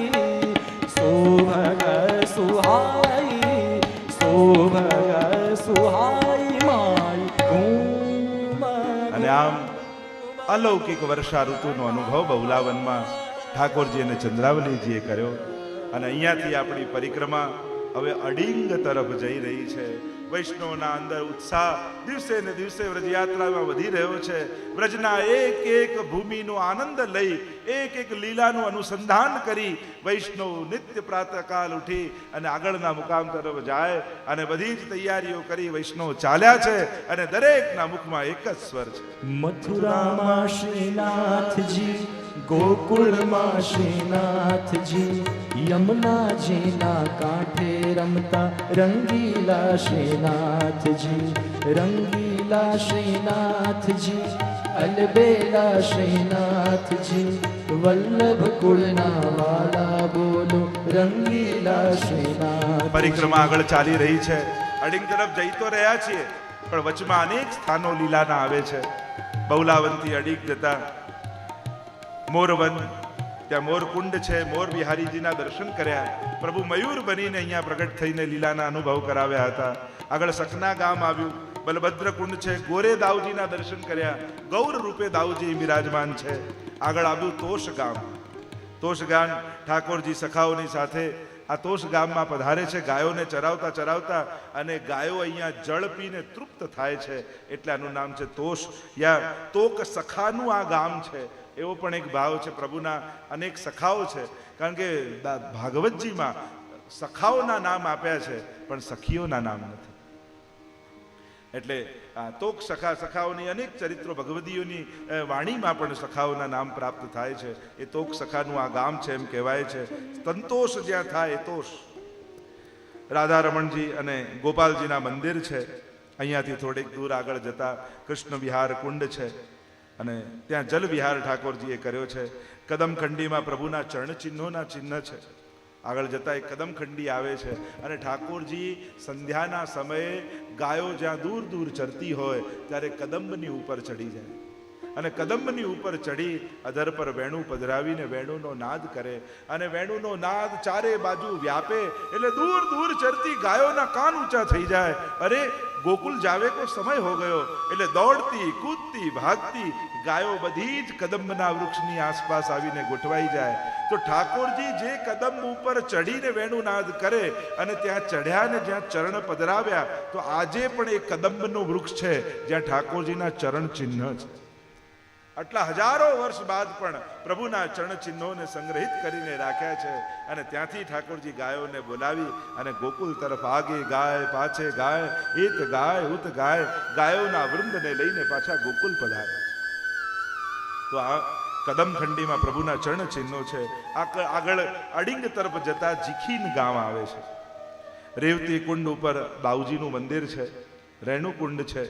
Speaker 2: सुभग सुहाई सुभग सुहाई माय घूम
Speaker 3: અને આમ અલૌકિક વર્ષા ઋતુનો અનુભવ બહુલાવનમાં ઠાકોરજી અને ચંદ્રાવલીજીએ કર્યો. અને અહીંયાથી આપણી પરિક્રમા હવે અડિંગ તરફ જઈ રહી છે. વૈષ્ણવના અંદર ઉત્સાહ દિવસે ને દિવસે વ્રજયાત્રામાં વધી રહ્યો છે. વ્રજના એક એક ભૂમિનો આનંદ લઈ એક એક લીલાનું અનુસંધાન કરી વૈષ્ણવ નિત્ય પ્રાતઃકાલ ઉઠી અને આગળના મુકામ તરફ જાય અને બધી જ તૈયારીઓ કરી વૈષ્ણવ ચાલ્યા છે. અને દરેકના મુખમાં એક જ સ્વર છે,
Speaker 2: મથુરામાં શ્રીનાથજી, ગોકુળમાં શ્રીનાથજી, યમુનાજીના કાંઠે રમતા રંગીલા શ્રીનાથજી, રંગીલા શ્રીનાથજી, અલબેલા શ્રીનાથજી, વલ્લભ કુળના વાલા બોલો રંગીલા શ્રીનાથ.
Speaker 3: પરિક્રમા આગળ ચાલી રહી છે. અડિંગ તરફ જઈ તો રહ્યા છીએ પણ વચમાં અનેક સ્થાનો લીલાના આવે છે. બહુલાવનથી અડિંગ જતા મોરવન, ત્યાં મોરકુંડ છે. મોર બિહારીજીના દર્શન કર્યા. પ્રભુ મયુર બનીને અહીંયા પ્રગટ થઈને લીલાના અનુભવ કરાવ્યા હતા. આગળ સકના ગામ આવ્યું. બલભદ્ર કુંડ છે. ગોરે દાઉજીના દર્શન કર્યા. ગૌર રૂપે દાઉજી બિરાજમાન છે. આગળ આવ્યું તોષ ગામ. તોષ ગામ ઠાકોરજી સખાઓની સાથે આ તોષ ગામમાં પધારે છે. ગાયોને ચરાવતા ચરાવતા અને ગાયો અહીંયા જળ પીને તૃપ્ત થાય છે એટલે આનું નામ છે તોષ. યા તોક સખાનું આ ગામ છે એવો પણ એક ભાવ છે. પ્રભુના અનેક સખાઓ છે કારણ કે ભાગવતજીમાં સખાઓના નામ આપ્યા છે પણ સખીઓના નામ નથી. એટલે તોક સખા, સખાઓની અનેક ચરિત્રો ભગવદીઓની વાણીમાં પણ સખાઓના નામ પ્રાપ્ત થાય છે. એ તોક સખાનું આ ગામ છે એમ કહેવાય છે. સંતોષ જ્યાં થાય એ તોષ. રાધા રમણજી અને ગોપાલજીના મંદિર છે. અહીંયાથી થોડીક દૂર આગળ જતા કૃષ્ણ વિહાર કુંડ છે અને ત્યાં જલ વિહાર ઠાકોરજીએ કર્યો છે. કદમખંડીમાં પ્રભુના ચરણ ચિહ્નોના ચિહ્ન છે. આગળ જતા એક કદમખંડી આવે છે અને ઠાકોરજી સંધ્યાના સમયે ગાયો જ્યાં દૂર દૂર ચરતી હોય ત્યારે કદંબની ઉપર ચડી જાય અને કદંબની ઉપર ચડી અધર પર વેણું પધરાવીને વેણુનો નાદ કરે અને વેણુનો નાદ ચારે બાજુ વ્યાપે એટલે દૂર દૂર ચરતી ગાયોના કાન ઊંચા થઈ જાય. અરે ગોકુલ જાવે કો સમય હો ગયો એટલે દોડતી કૂદતી ભાગતી ગાયો બધી જ કદંબના વૃક્ષની આસપાસ આવીને ગોઠવાઈ જાય. તો ઠાકોરજી જે કદંબ ઉપર ચડીને વેણુનાદ કરે અને ત્યાં ચઢ્યા ને જ્યાં ચરણ પધરાવ્યા તો આજે પણ એ કદંબનું વૃક્ષ છે જ્યાં ઠાકોરજીના ચરણ ચિહ્ન છે. આટલા હજારો વર્ષ બાદ પણ પ્રભુના ચરણ ચિહ્નોને સંગ્રહિત કરીને રાખ્યા છે અને ત્યાંથી ઠાકોરજી ગાયોને બોલાવી અને ગોકુલ તરફ આગે ગાય પાછે ગાય એત ગાય ઉત ગાય ગાયોના વૃંદને લઈને પાછા ગોકુલ પધારે. તો આ કદમખંડીમાં પ્રભુના ચરણ ચિહ્નો છે. આગળ અડિંગ તરફ જતા જીખીન ગામ આવે છે. રેવતી કુંડ ઉપર બાઉજીનું મંદિર છે. રેણુકુંડ છે.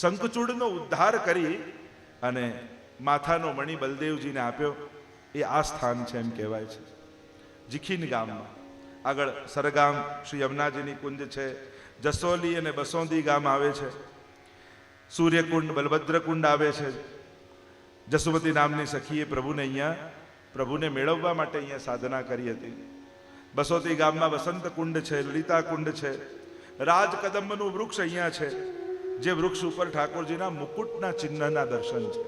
Speaker 3: શંખચૂડનો ઉદ્ધાર કરી અને માથાનો મણિ બલદેવજીને આપ્યો એ આ સ્થાન છે એમ કહેવાય છે. જીખીન ગામમાં આગળ સરગામ શ્રી યમુનાજીની કુંજ છે. જસોલી અને બસોંદી ગામ આવે છે. સૂર્યકુંડ બલભદ્રકુંડ આવે છે. જસુમતી નામની સખીએ પ્રભુને મેળવવા માટે અહીંયા સાધના કરી હતી. બસોતી ગામમાં વસંત કુંડ છે. લલિતા કુંડ છે. રાજકદંબનું વૃક્ષ અહીંયા છે જે વૃક્ષ ઉપર ઠાકોરજીના મુકુટના ચિહ્નના દર્શન છે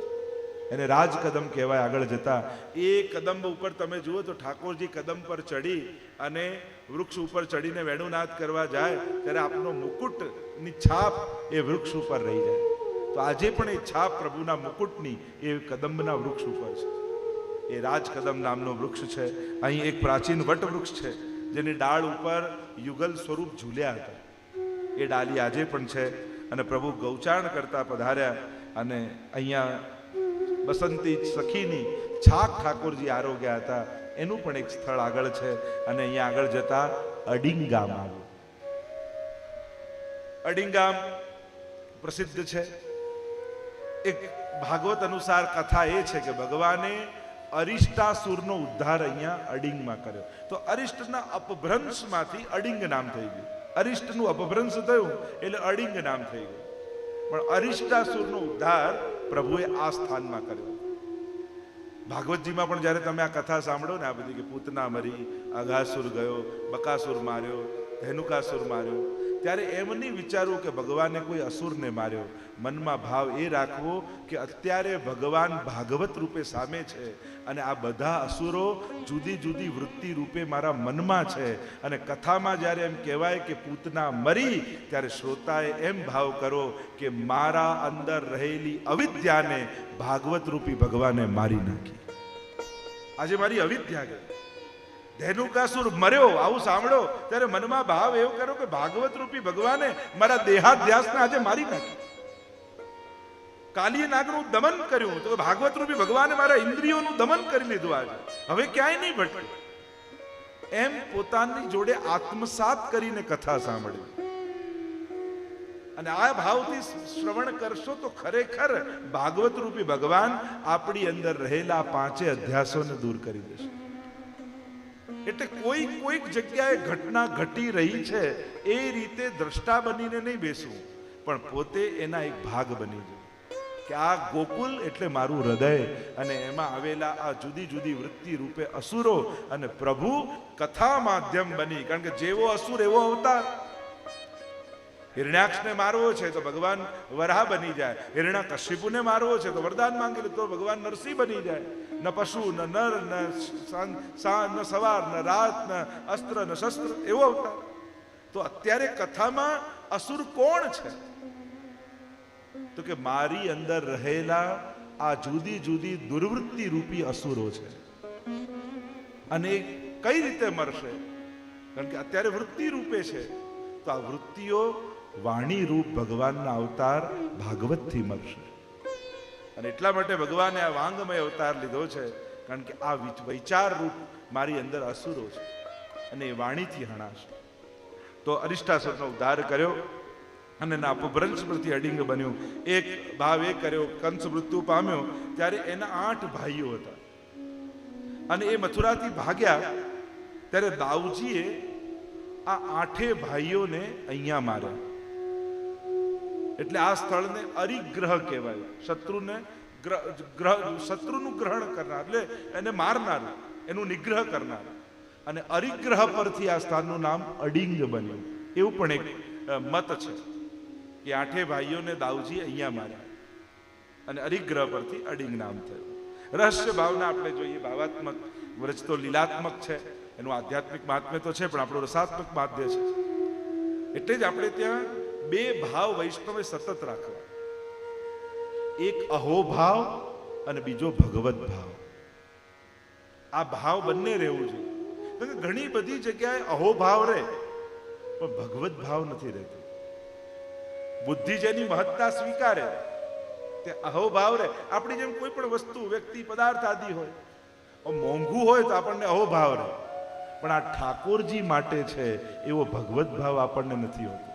Speaker 3: એને રાજકદમ કહેવાય. આગળ જતા એ કદંબ ઉપર તમે જુઓ તો ઠાકોરજી કદમ પર ચડી અને વૃક્ષ ઉપર ચડીને વેણુનાદ કરવા જાય ત્યારે આપનો મુકુટની છાપ એ વૃક્ષ ઉપર રહી જાય. તો આજે પણ એ છાપ પ્રભુના મુકુટની એ કદંબના વૃક્ષ ઉપર છે. એ રાજકદમ નામનું વૃક્ષ છે. અહીં એક પ્રાચીન વટ વૃક્ષ છે જેની ડાળ ઉપર યુગલ સ્વરૂપ ઝૂલ્યા હતા. એ ડાલી આજે પણ છે અને પ્રભુ ગૌચારણ કરતા પધાર્યા અને અહીંયા બસંતી સખીની છાક ઠાકોરજી આરોગ્યા હતા એનું પણ એક સ્થળ આગળ છે. અને અહીંયા આગળ જતા અડિંગ ગામ આવ્યું. અડિંગ ગામ પ્રસિદ્ધ છે. એક ભાગવત અનુસાર કથા એ છે કે ભગવાને અરિષ્ટાસુરનો ઉદ્ધાર અહીંયા અડિંગમાં કર્યો. તો અરિષ્ટના અપભ્રંશમાંથી અડિંગ નામ થઈ ગયું. અરિષ્ટનું અપભ્રંશ થયું એટલે અડિંગ નામ થઈ ગયું. પણ અરિષ્ટાસુરનો ઉદ્ધાર પ્રભુએ આ સ્થાનમાં કર્યો. ભાગવતજીમાં પણ જ્યારે તમે આ કથા સાંભળો ને, આ બધી કે પૂતના મરી, અઘાસુર ગયો, બકાસુર માર્યો, ધેનુકાસુર માર્યો, ત્યારે એમ નહીં વિચારવું કે ભગવાને કોઈ અસુરને માર્યો. મનમાં ભાવ એ રાખવો કે અત્યારે ભગવાન ભાગવત રૂપે સામે છે અને આ બધા અસુરો જુદી જુદી વૃત્તિ રૂપે મારા મનમાં છે. અને કથામાં જ્યારે એમ કહેવાય કે પૂતના મરી, ત્યારે શ્રોતાએ એમ ભાવ કરો કે મારા અંદર રહેલી અવિદ્યાને ભાગવત રૂપી ભગવાને મારી નાખી. આજે મારી અવિદ્યા ગઈ. ધેનુકાસુર મર્યો, આવું સાંભળો ત્યારે મનમાં ભાવ એવો કરો કે ભાગવત રૂપી ભગવાને મારા દેહાધ્યાસને આજે મારી નાખી. કાલીય નાગનું દમન કર્યું તો ભાગવત રૂપી ભગવાને મારા ઇન્દ્રિયોનું દમન કરી લીધું. આજે હવે ક્યાંય નહીં ભટકે. એમ પોતાની જોડે આત્મસાત કરીને કથા સાંભળી અને આ ભાવથી શ્રવણ કરશો તો ખરેખર ભાગવત રૂપી ભગવાન આપણી અંદર રહેલા પાંચે અધ્યાસોને દૂર કરી દેશે. એટલે કોઈક જગ્યાએ ઘટના ઘટી રહી છે એ રીતે દ્રષ્ટા બનીને નહીં બેસવું, પણ પોતે એના એક ભાગ બની જવું કે આ ગોકુલ એટલે મારું હૃદય અને એમાં આવેલા આ જુદી જુદી વૃત્તિ રૂપે અસુરો અને પ્રભુ કથા માધ્યમ બની. કારણ કે જેવો અસુર એવો અવતાર. હિરણ્યાક્ષને મારવો છે તો ભગવાન વરાહ બની જાય. હિરણ્યકશિપુને મારવો છે તો વરદાન માંગી લે તો ભગવાન નરસિંહ બની જાય. ન પશુ ન નર ન સવાર ન રાત ન અસ્ત્ર ન શસ્ત્ર, એવો અવતાર. તો અત્યારે કથામાં અસુર કોણ છે? તો કે મારી અંદર રહેલા આ જુદી જુદી દુર્વૃત્તિ રૂપી અસુરો છે. અને કઈ રીતે મરશે? કારણ કે અત્યારે વૃત્તિ રૂપે છે. તો આ વૃત્તિઓ વાણી રૂપ ભગવાનના અવતાર ભાગવતથી મળશે. અને એટલા માટે ભગવાને આ વાંગમય અવતાર લીધો છે, કારણ કે આ વિચાર રૂપ મારી અંદર અસુરો છે અને એ વાણીથી હણાશે. તો અરિષ્ટાસુરનો ઉદ્ધાર કર્યો અને ના અપભ્રંશ પરથી અડિંગ બન્યું. એક ભાવ એ કર્યો, કંસ મૃત્યુ પામ્યો ત્યારે એના 8 ભાઈઓ હતા અને એ મથુરાથી ભાગ્યા ત્યારે દાઉજીએ આ 8 ભાઈઓને અહીંયા માર્યા. એટલે આ સ્થળને અરિગ્રહ કહેવાય. શત્રુનું ગ્રહણ કરનાર એટલે એને મારનાર, એનું નિગ્રહ કરનાર. અને અરિગ્રહ પરથી આ સ્થાનનું નામ અડિંગ બન્યું. એવું પણ એક મત છે કે 8 ભાઈઓને દાઉજી અહીંયા માર્યા અને અરિગ્રહ પરથી અડિંગ નામ થયું. રહસ્ય ભાવના આપણે જોઈએ, ભાવાત્મક વ્રજ તો લીલાત્મક છે, એનું આધ્યાત્મિક મહાત્મ્ય તો છે, પણ આપણું રસાત્મક મહાત્મ્ય છે. એટલે જ આપણે ત્યાં 2 ભાવ વૈષ્ણવે સતત રાખવા, એક અહોભાવ અને બીજો ભગવત ભાવ. આ ભાવ બંને રહેવું જોઈએ. ઘણી બધી જગ્યાએ અહોભાવ રહે પણ ભગવત ભાવ નથી રહેતો. બુદ્ધિ જેની મહત્તા સ્વીકારે તે અહોભાવ રહે. આપણી જેમ કોઈ પણ વસ્તુ, વ્યક્તિ, પદાર્થ આદિ હોય, મોંઘું હોય તો આપણને અહોભાવ રહે, પણ આ ઠાકોરજી માટે છે એવો ભગવત ભાવ આપણને નથી હોતો.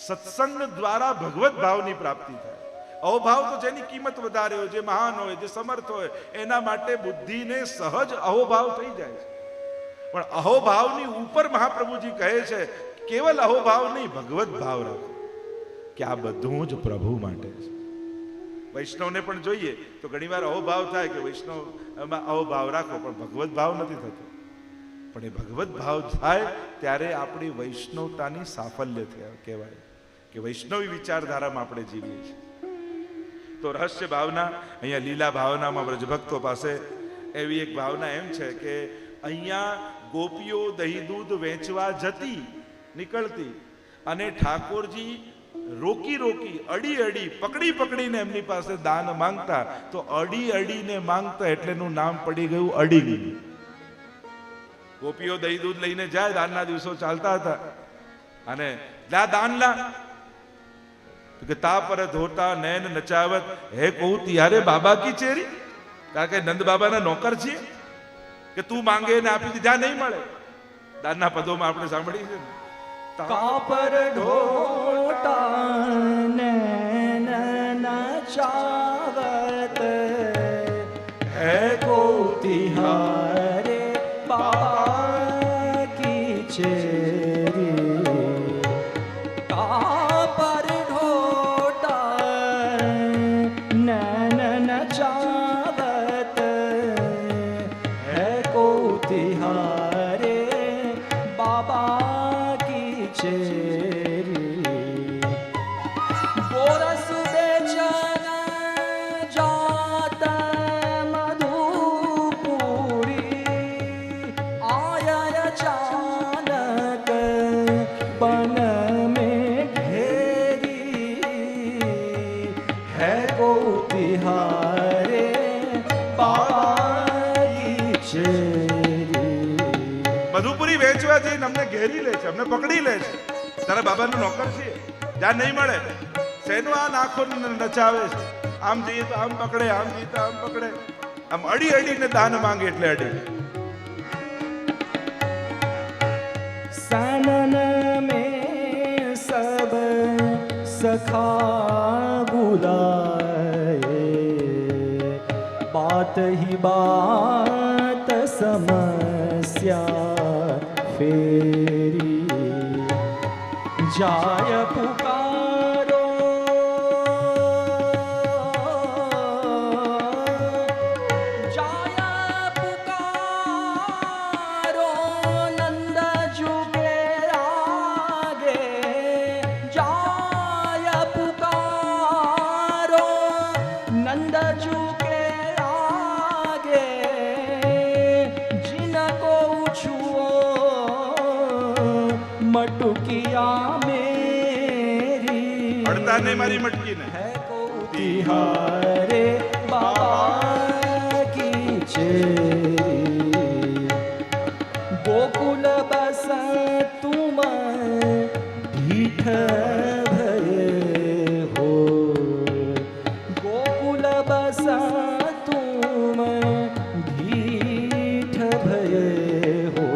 Speaker 3: સત્સંગ દ્વારા ભગવત ભાવની પ્રાપ્તિ થાય. અહોભાવ તો જેની કિંમત વધારે હોય, જે મહાન હોય, જે સમર્થ હોય, એના માટે બુદ્ધિને સહજ અહોભાવ થઈ જાય છે. પણ અહોભાવની ઉપર મહાપ્રભુજી કહે છે કેવલ અહોભાવ નહીં, ભગવત ભાવ રાખો કે આ બધું જ પ્રભુ માટે છે. વૈષ્ણવને પણ જોઈએ તો ઘણીવાર અહોભાવ થાય કે વૈષ્ણવમાં અહોભાવ રાખો, પણ ભગવત ભાવ નથી થતો. પણ એ ભગવત ભાવ થાય ત્યારે આપણી વૈષ્ણવતાની સાફલ્ય કહેવાય કે વૈષ્ણવી વિચારધારામાં આપણે જીવીએ છીએ. તો રહસ્ય ભાવના અહીંયા લીલા ભાવનામાં વ્રજભક્તો પાસે એવી એક ભાવના એમ છે કે અહીંયા ગોપીઓ દહીં દૂધ વેચવા જતી, નીકળતી, અને ઠાકોરજી રોકી અડી પકડીને એમની પાસે દાન માંગતા. તો અડીને માંગતા એટલેનું નામ પડી ગયું અડી. ગોપીઓ દહીં દૂધ લઈને જાય, દાનના દિવસો ચાલતા હતા, અને લા દાન લા કે તા પર ધોતા નૈન નચાવત હે કહું તિયારે બાબા કી ચેરી. કારણ કે નંદ બાબાના નોકર છીએ કે તું માંગે ને આપી દીધા નહીં મળે. દાનના પદોમાં આપણે સાંભળીએ છીએ ને,
Speaker 2: કાપર ઢોટા નૈન નચાવત હે કો तिहारे बाबा की चेरी गोरस बेचन जात मधुपुरी आयर चानक बन में घेरी है को तिहारे बाबा की चेरी
Speaker 3: મધુપુરી વેચવા જઈને અમને ઘેરી લે છે, અમને પકડી લે છે. તારા બાબાનો નોકર છે, જ્યાં નહીં મળે શેનું આ નાખો નચાવે છે. આમ જઈએ તો આમ પકડે, આમ જઈએ તો આમ પકડે, આમ અડી અડીને દાન માંગે એટલે અડી.
Speaker 2: सनन में सब सखा बुलाए बात ही बात समस्या फेरी जाय पुकारो जाय पुकारो नंद जुगे आगे जाय पुकारो नंद जुगे आगे जिनको छुओ मटुकिया मेरी
Speaker 3: અડતા નહીં મારી મટકીને.
Speaker 2: है को तिहारे बाबा की चेरी गोकुल बस तुम ढीठ भये हो गोकुल बस तुम ढीठ भये हो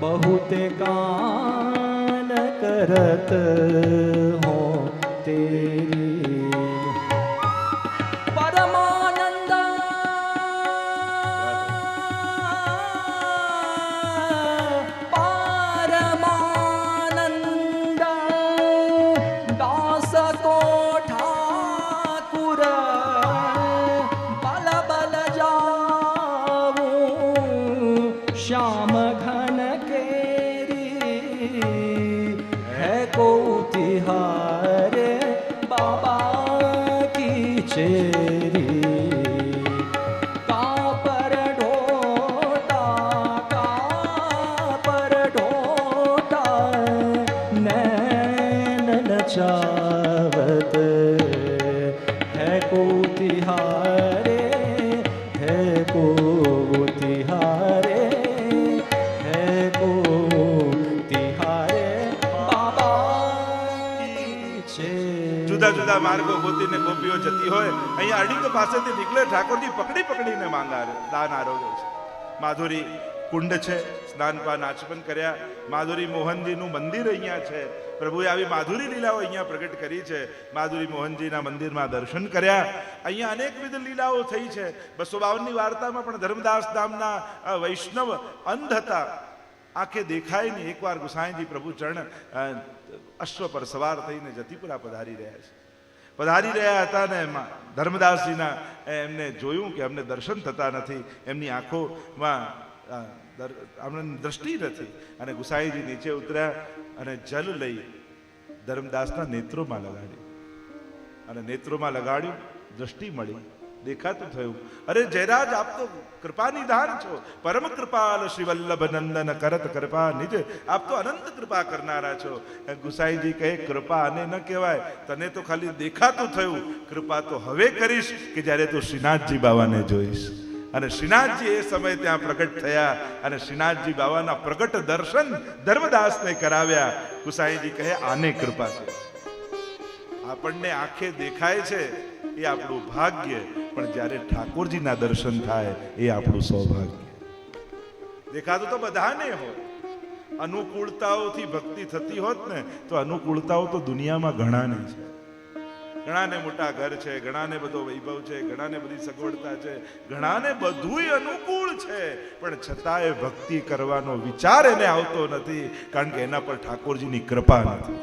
Speaker 2: बहुत गान करत हो तेरी परमानंद परमानंद दास को ठाकुर बल बल जाऊं श्याम घन केरी है को तिहारे बाबा की चेरी का पर ढोटा नैन नचावत है को तिहारे है को तिहारे है को तिहारे बाबा की चेरी
Speaker 3: જુદા જુદા માર્ગો ગોતીને ગોપીઓ જતી હોય, અહીંયા અડીક પાસેથી નીકળે ઠાકોરજી પકડી પકડીને માંગા દાન આરોગે છે. માધુરી કુંડ છે, સ્નાનપાન આચમન કર્યા. માધુરી મોહનજીનું મંદિર અહીંયા છે. પ્રભુએ આવી માધુરી લીલાઓ અહીંયા પ્રગટ કરી છે. માધુરી મોહનજીના મંદિરમાં દર્શન કર્યા. અહીંયા અનેકવિધ લીલાઓ થઈ છે. 252ની વાર્તામાં પણ ધર્મદાસ નામના વૈષ્ણવ અંધ હતા, આંખે દેખાય નહીં. એકવાર ગુસાઈજી પ્રભુ ચરણ અશ્વ પર સવાર થઈને જતીપુરા પધારી રહ્યા છે. પધારી રહ્યા હતા ને એમાં ધર્મદાસજીના એમને જોયું કે અમને દર્શન થતા નથી, એમની આંખોમાં અમને દ્રષ્ટિ નથી. અને ગુસાઈજી નીચે ઉતર્યા અને જલ લઈ ધર્મદાસના નેત્રોમાં લગાડ્યું. અને નેત્રોમાં લગાડ્યું, દ્રષ્ટિ મળી, દેખાતું થયું. અરે જયરાજ, આપ તો કૃપા નિધાન છો, પરમ કૃપાલ શ્રી વલ્લભ નંદન કરત કૃપા નિજ, આપ તો અનંત કૃપા કરનારા છો. ગુસાઈજી કહે, કૃપા આને ન કહેવાય, તને તો ખાલી દેખાતું થયું, કૃપા તો હવે કરીશ કે જ્યારે તું શ્રીનાથજી બાવાને જોઈશ. અને શ્રીનાથજી એ સમય ત્યાં પ્રગટ થયા અને શ્રીનાથજી બાવાના પ્રગટ દર્શન ધર્મદાસને કરાવ્યા. ગુસાઈજી કહે, આને કૃપા છે. આપણને આંખે દેખાય છે એ આપણું ભાગ્ય, પણ જ્યારે ઠાકોરજીના દર્શન થાય એ આપણું સૌભાગ્ય. દેખાતું તો બધાને હોય. અનુકૂળતાઓથી ભક્તિ થતી હોત ને તો અનુકૂળતાઓ તો દુનિયામાં ઘણાને છે. ઘણાને મોટા ઘર છે, ઘણાને બધો વૈભવ છે, ઘણાને બધી સગવડતા છે, ઘણાને બધુંય અનુકૂળ છે, પણ છતાંય ભક્તિ કરવાનો વિચાર એને આવતો નથી, કારણ કે એના પર ઠાકોરજીની કૃપા નથી.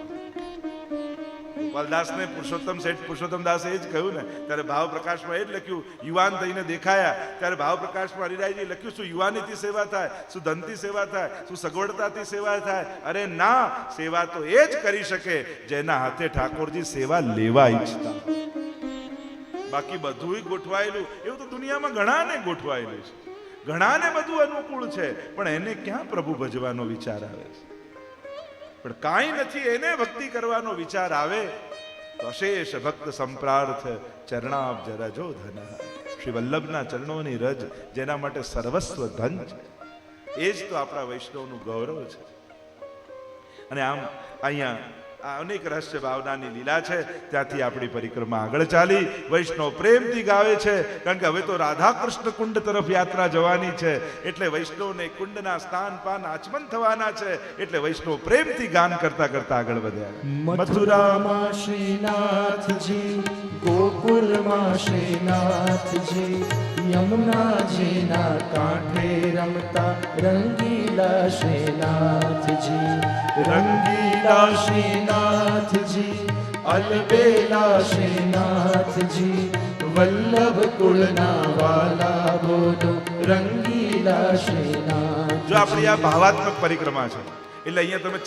Speaker 3: વાલદાસને પુરુષોત્તમ શેઠ પુરુષોત્તમ દાસે એ જ કહ્યું ને, ત્યારે ભાવ પ્રકાશમાં એ જ લખ્યું, યુવાન થઈને દેખાયા ત્યારે ભાવ પ્રકાશમાં હરિરાયજી લખ્યું, શું યુવાનીથી સેવા થાય, શું ધનથી સેવા થાય, શું સગવડતાથી સેવા થાય? અરે ના, સેવા તો એ જ કરી શકે જેના હાથે ઠાકોરજી સેવા લેવા ઈચ્છતા. બાકી બધું ગોઠવાયેલું એવું તો દુનિયામાં ઘણાને ગોઠવાયેલું છે, ઘણાને બધું અનુકૂળ છે, પણ એને ક્યાં પ્રભુ ભજવાનો વિચાર આવે છે? પણ કાંઈ નથી, એને ભક્તિ કરવાનો વિચાર આવે તો અશેષ ભક્ત સંપ્રાર્થ ચરણાબ્જ રજો ધન. શ્રી વલ્લભના ચરણોની રજ જેના માટે સર્વસ્વ ધન છે, એ જ તો આપણા વૈષ્ણવનું ગૌરવ છે. અને આમ અહીંયા અનેક રહસ્ય ભાવનાની લીલા છે. ત્યાંથી આપણી પરિક્રમા આગળ ચાલી. વૈષ્ણવ પ્રેમથી ગાવે છે, કારણ કે હવે તો રાધા કૃષ્ણ કુંડ તરફ યાત્રા જવાની છે, એટલે વૈષ્ણવને કુંડના સ્નાન પાન આચમન થવાના છે, એટલે વૈષ્ણવ પ્રેમથી ગાન કરતા કરતા આગળ વધ્યા.
Speaker 2: મથુરામાં શ્રીનાથજી, ગોકુલમાં શ્રીનાથજી, યમુનાજીના કાંઠે રમતા રંગીલા શ્રીનાથજી, રંગીલા શ્રીનાથજી, અલબેલા શ્રીનાથજી, વલ્લભ કુળના વાલા બોલો રંગીલા શ્રીનાથ.
Speaker 3: જો આપણી આ ભાવાત્મક પરિક્રમા છે, એટલે અહીંયા તમે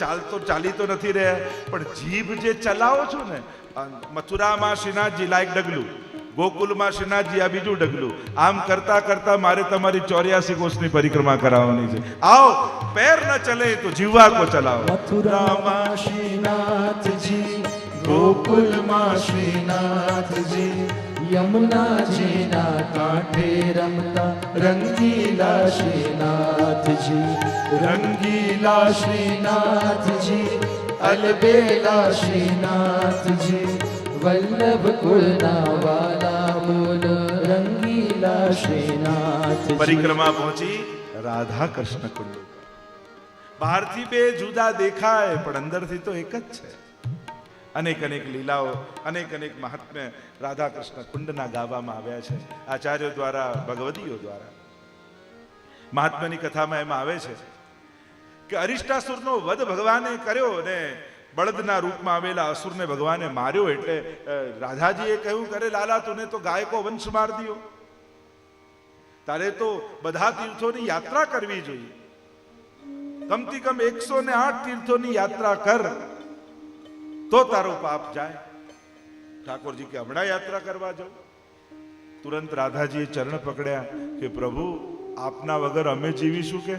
Speaker 3: ચાલી તો નથી રહ્યા, પણ જીભ જે ચલાવો છો ને, મથુરામાં શ્રીનાથજી લાયક ડગલું, ગોકુલમાં શ્રીનાથજી આ બીજું ડગલું, આમ કરતા કરતા મારે તમારી 84 કોષની પરિક્રમા કરાવવાની છે. આવો, પેર ન ચલે તો જીવા કો ચલાવો.
Speaker 2: મથુરામાં શ્રીનાથજી, ગોકુલમાં શ્રીનાથજી, યમુનાજીના કાંઠે રમતા રંગીલા શ્રીનાથજી, રંગીલા શ્રીનાથજી, અલબેલા શ્રીનાથજી, વલ્લભ કુળના વાલા બોલો રંગીલા શ્રીનાથ.
Speaker 3: પરિક્રમા પહોંચી રાધા કૃષ્ણ કુંડ. બહારથી બે જુદા દેખાય, પણ અંદરથી તો એક જ છે. અનેક અનેક લીલાઓ, અનેક અનેક મહાત્મ્ય રાધા કૃષ્ણ કુંડના ગાવામાં આવ્યા છે, આચાર્યો દ્વારા, ભગવદીઓ દ્વારા. મહાત્મ્યની કથામાં એમાં આવે છે કે અરિષ્ટાસુરનો વધ ભગવાને કર્યો ને બળદના રૂપમાં આવેલા અસુરને ભગવાને માર્યો, એટલે રાધાજીએ કહ્યું, કરે લાલા, તુને તો ગાય કો વંશ માર દિયો, તારે તો બધા તીર્થોની યાત્રા કરવી જોઈએ, કમથી કમ 108 તીર્થોની યાત્રા કર તો તારો પાપ જાય. ઠાકોરજી કે હમણાં યાત્રા કરવા જાઉં? તુરંત રાધાજીએ ચરણ પકડ્યા કે પ્રભુ, આપના વગર અમે જીવીશું કે?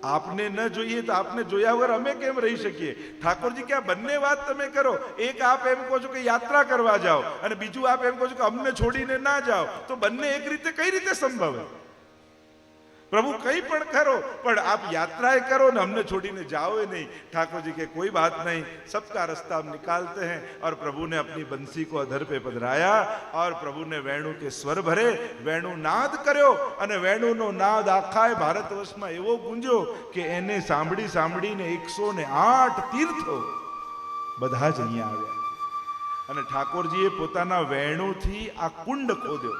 Speaker 3: આપને ન જોઈએ તો આપને જોયા વગર અમે કેમ રહી શકીએ? ઠાકોરજી કે આ બંને વાત તમે કરો. એક આપ એમ કહો છો કે યાત્રા કરવા જાઓ, અને બીજું આપ એમ કહો છો કે અમને છોડીને ના જાઓ, તો બંને એક રીતે કઈ રીતે સંભવ? પ્રભુ કંઈ પણ કરો, પણ આપ યાત્રાએ કરો ને અમને છોડીને જાओ नहीं. ठाकुर जी के कोई बात नहीं, सबका रास्ता हम निकालते हैं. और प्रभु ने अपनी बंसी को अधर पे पधराया और प्रभु ने वेणु के स्वर भरे, वेणु नाद કર્યો, અને વેણુનો નાદ આખા ભારતવર્ષમાં એવો ગુંજ્યો કે એને સાંભળી સાંભળીને 108 તીર્થો બધા જ અહીંયા આવ્યા. અને ઠાકોરજીએ પોતાના વેણુથી આ કુંડ ખોદ્યો,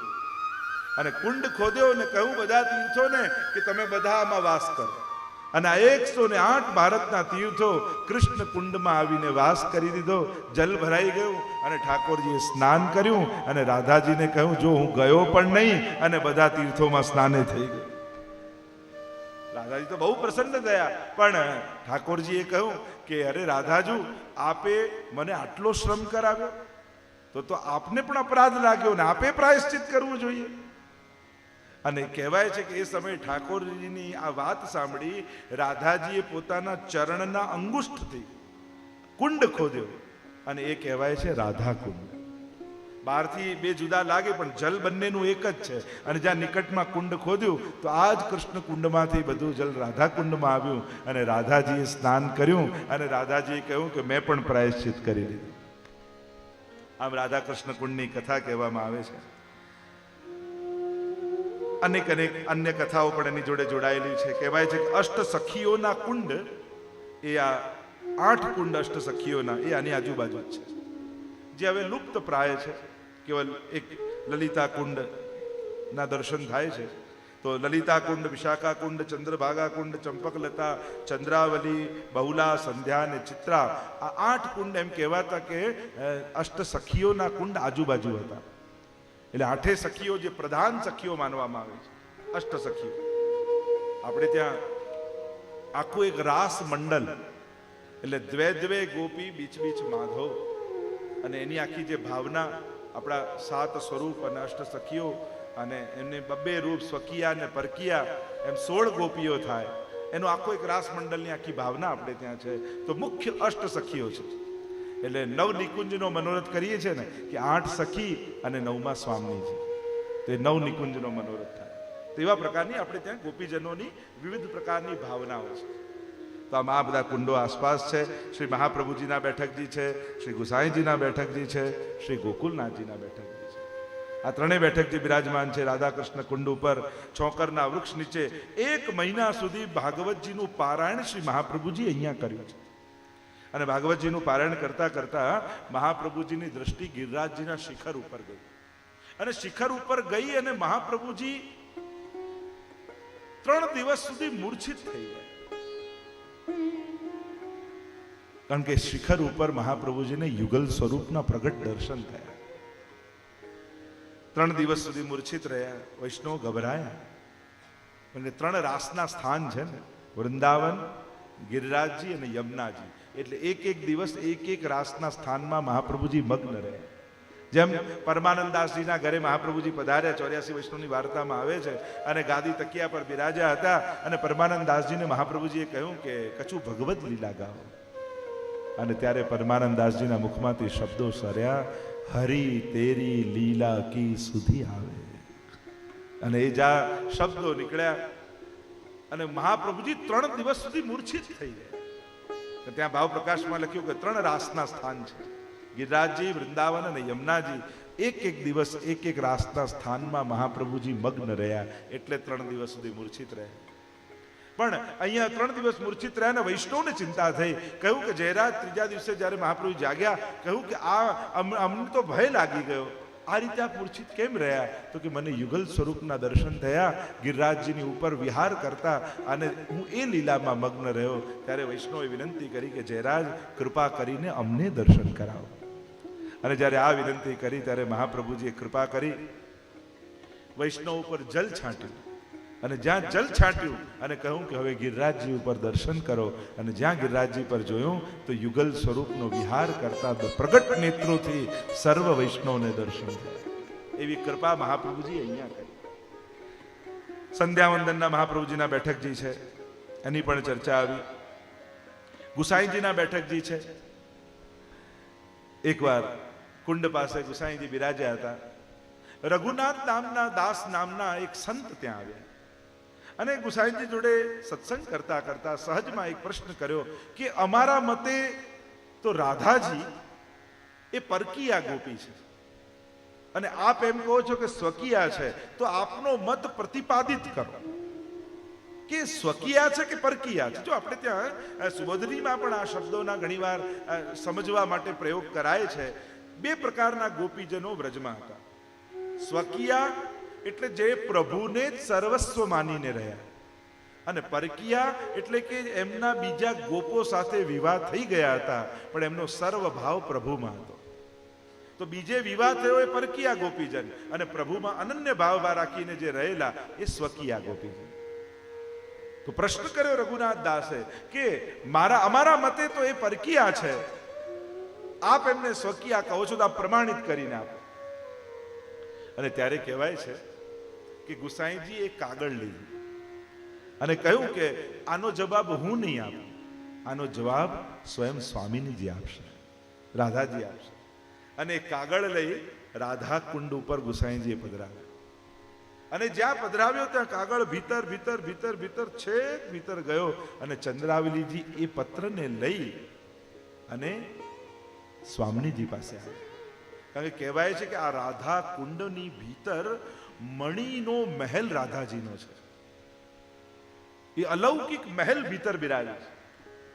Speaker 3: અને કુંડ ખોદ્યો અને કહ્યું બધા તીર્થોને કે તમે બધા આમાં વાસ કરો. અને આ 108 ભારતના તીર્થો કૃષ્ણ કુંડમાં આવીને વાસ કરી દીધો. જલ ભરાઈ ગયું અને ઠાકોરજીએ સ્નાન કર્યું, અને રાધાજીને કહ્યું, જો હું ગયો પણ નહીં અને બધા તીર્થોમાં સ્નાને થઈ ગયું. રાધાજી તો બહુ પ્રસન્ન થયા, પણ ઠાકોરજીએ કહ્યું કે અરે રાધાજુ, આપે મને આટલો શ્રમ કરાવ્યો તો આપને પણ અપરાધ લાગ્યો ને આપે પ્રાયશ્ચિત કરવું જોઈએ. અને કહેવાય છે કે એ સમયે ઠાકોરજીની આ વાત સાંભળી રાધાજીએ પોતાના ચરણના અંગુષ્ઠથી કુંડ ખોદ્યો, અને એ કહેવાય છે રાધા કુંડ. બહારથી બે જુદા લાગે પણ જલ બંનેનું એક જ છે. અને જ્યાં નિકટમાં કુંડ ખોદ્યું તો આ જ કૃષ્ણ કુંડમાંથી બધું જલ રાધા કુંડમાં આવ્યું, અને રાધાજીએ સ્નાન કર્યું, અને રાધાજીએ કહ્યું કે મેં પણ પ્રાયશ્ચિત કરી લીધું. આમ રાધા કૃષ્ણ કુંડની કથા કહેવામાં આવે છે. અનેક અનેક અન્ય કથાઓ પણ એની જોડે જોડાયેલી છે. કહેવાય છે કે અષ્ટ સખીઓના કુંડ, એ આ 8 કુંડ અષ્ટ સખીઓના એ આની આજુબાજુ જ છે, જે હવે લુપ્ત પ્રાય છે. કેવલ એક લલિતા કુંડ ના દર્શન થાય છે. તો લલિતા કુંડ, વિશાખા કુંડ, ચંદ્રભાગા કુંડ, ચંપકલતા, ચંદ્રાવલી, બહુલા, સંધ્યા અને ચિત્રા, આ 8 કુંડ એમ કહેવાતા કે અષ્ટ સખીઓના કુંડ આજુબાજુ હતા. એટલે 8 સખીઓ જે પ્રધાન સખીઓ માનવામાં આવે છે, અષ્ટ સખીઓ. આપણે ત્યાં આખું એક રાસ મંડલ, એટલે દ્વે દ્વે ગોપી બીચ બીચ માધવ, અને એની આખી જે ભાવના, આપણા 7 સ્વરૂપ અને અષ્ટ સખીઓ, અને એમને 2 રૂપ સ્વકીયા અને પરકીયા, એમ 16 ગોપીઓ થાય. એનો આખો એક રાસ મંડળની આખી ભાવના આપણે ત્યાં છે. તો મુખ્ય અષ્ટ સખીઓ છે. એટલે 9 નિકુંજનો મનોરથ કરીએ છીએ ને, કે 8 સખી અને 9માં સ્વામીજી, તો એ 9 નિકુંજનો મનોરથ થાય. તો એવા પ્રકારની આપણે ત્યાં ગોપીજનોની વિવિધ પ્રકારની ભાવનાઓ છે. તો આમ આ બધા કુંડો આસપાસ છે. શ્રી મહાપ્રભુજીના બેઠકજી છે, શ્રી ગુસાઈજીના બેઠકજી છે, શ્રી ગોકુલનાથજીના બેઠકજી છે. આ 3 બેઠકજી બિરાજમાન છે રાધા કૃષ્ણ કુંડ ઉપર. ચોકરના વૃક્ષ નીચે 1 મહિના સુધી ભાગવતજીનું પારાયણ શ્રી મહાપ્રભુજી અહીંયા કર્યું છે. અને ભાગવતજીનું પારાયણ કરતા કરતા મહાપ્રભુજીની દ્રષ્ટિ ગિરિરાજજીના શિખર ઉપર ગઈ. અને શિખર ઉપર ગઈ અને મહાપ્રભુજી 3 દિવસ સુધી મૂર્છિત થઈ ગયા. કારણ કે શિખર ઉપર મહાપ્રભુજીને યુગલ સ્વરૂપના પ્રગટ દર્શન થયા. 3 દિવસ સુધી મૂર્છિત રહ્યા. વૈષ્ણવ ગભરાયા. કારણ કે 3 રાસના સ્થાન છે ને, વૃંદાવન, ગિરિરાજજી અને યમુનાજી. એટલે એક દિવસ એક રાસના સ્થાનમાં મહાપ્રભુજી મગ્ન રહ્યા. જેમ પરમાનંદાસજીના ઘરે મહાપ્રભુજી પધાર્યા, 84 વૈષ્ણવની વાર્તામાં આવે છે, અને ગાદી તકિયા પર બિરાજ્યા હતા, અને પરમાનંદાસજીને મહાપ્રભુજીએ કહ્યું કે કછું ભગવત લીલા ગાઓ. અને ત્યારે પરમાનંદાસજીના મુખમાંથી શબ્દો સર્યા, હરી તેરી લીલા કી સુધી આવે. અને એ જા શબ્દો નીકળ્યા, અને મહાપ્રભુજી 3 દિવસ સુધી મૂર્છિત થઈ ગયા. ત્યાં ભાવ પ્રકાશમાં લખ્યું કે 3 રાસના સ્થાન છે, ગિરિરાજજી, વૃંદાવન અને યમુનાજી. એક દિવસ એક રાસના સ્થાનમાં મહાપ્રભુજી મગ્ન રહ્યા, એટલે 3 દિવસ સુધી મૂર્છિત રહ્યા. પણ અહીંયા 3 દિવસ મૂર્છિત રહ્યા ને વૈષ્ણવને ચિંતા થઈ. કહ્યું કે જયરાજ, 3જા દિવસે જ્યારે મહાપ્રભુ જાગ્યા, કહ્યું કે અમને તો ભય લાગી ગયો, આ રીતે આપ મૂર્છિત કેમ રહ્યા? તો કે મને યુગલ સ્વરૂપના દર્શન થયા ગિરિરાજજીની ઉપર વિહાર કરતા, અને હું એ લીલામાં મગ્ન રહ્યો. ત્યારે વૈષ્ણવે વિનંતી કરી કે જયરાજ, કૃપા કરીને અમને દર્શન કરાવો. અને જ્યારે આ વિનંતી કરી ત્યારે મહાપ્રભુજીએ કૃપા કરી વૈષ્ણવ ઉપર જલ છાંટ્યું. અને જ્યાં જલ છાંટ્યું અને કહ્યું કે હવે ગિરિરાજજી ઉપર દર્શન કરો. અને જ્યાં ગિરિરાજજી પર જોયું તો યુગલ સ્વરૂપનો વિહાર કરતા પ્રગટ નેત્રોથી સર્વ વૈષ્ણવને દર્શન થયા. એવી કૃપા મહાપ્રભુજી અહીંયા કરી. સંધ્યાવંદનના મહાપ્રભુજીના બેઠકજી છે, એની પણ ચર્ચા આવી. ગુસાઈજીના બેઠકજી છે. એકવાર કુંડ પાસે ગુસાઈજી બિરાજ્યા હતા. રઘુનાથ નામના દાસ નામના એક સંત ત્યાં આવ્યા, અને ગુસાઈજી જોડે સત્સંગ કરતા કરતા સહજમાં એક પ્રશ્ન કર્યો કે અમારા મતે તો રાધાજી એ પરકીયા ગોપી છે, અને આપ એમ કહો છો કે સ્વકીયા છે, તો આપનો મત પ્રતિપાદિત કરો કે સ્વકીયા છે કે પરકીયા છે. જો આપણે ત્યાં સુબોધનીમાં પણ આ શબ્દોના ઘણીવાર સમજવા માટે પ્રયોગ કરાય છે. 2 પ્રકારના ગોપીજનો વ્રજમાં હતા. સ્વકીયા એટલે જે પ્રભુને જ સર્વસ્વ માનીને રહ્યા, અને પરકીયા એટલે કે એમના બીજા ગોપો સાથે વિવાહ થઈ ગયા હતા, પણ એમનો સર્વ ભાવ પ્રભુમાં હતો. તો બીજે વિવાહ થયો એ પરકીયા ગોપીજન, અને પ્રભુમાં અનન્ય ભાવ રાખીને જે રહેલા એ સ્વકીયા ગોપીજન. તો પ્રશ્ન કર્યો રઘુનાથ દાસે કે અમારા મતે તો એ પરકીયા છે, આપ એમને સ્વકીયા કહો છો, તો આપ પ્રમાણિત કરીને આપો. અને ત્યારે કહેવાય છે કે ગુસાઈજી એક કાગળ લીધું અને કહ્યું કે આનો જવાબ હું નહીં આપું, આનો જવાબ સ્વયં સ્વામીજી આપશે, રાધાજી આપશે. અને કાગળ લઈ રાધા કુંડ ઉપર ગુસાઈજીએ પધરાવ્યો. અને જ્યાં પધરાવ્યો ત્યાં કાગળ ભીતર ભીતર ભીતર ભીતર છેક ભીતર ગયો, અને ચંદ્રાવલીજી એ પત્રને લઈ અને સ્વામીજી પાસે આવ્યા. કારણ કે કહેવાય છે કે આ રાધા કુંડની ભીતર મણીનો મહેલ રાધાજીનો છે. એ અલૌકિક મહેલ ભીતર બિરાજે છે,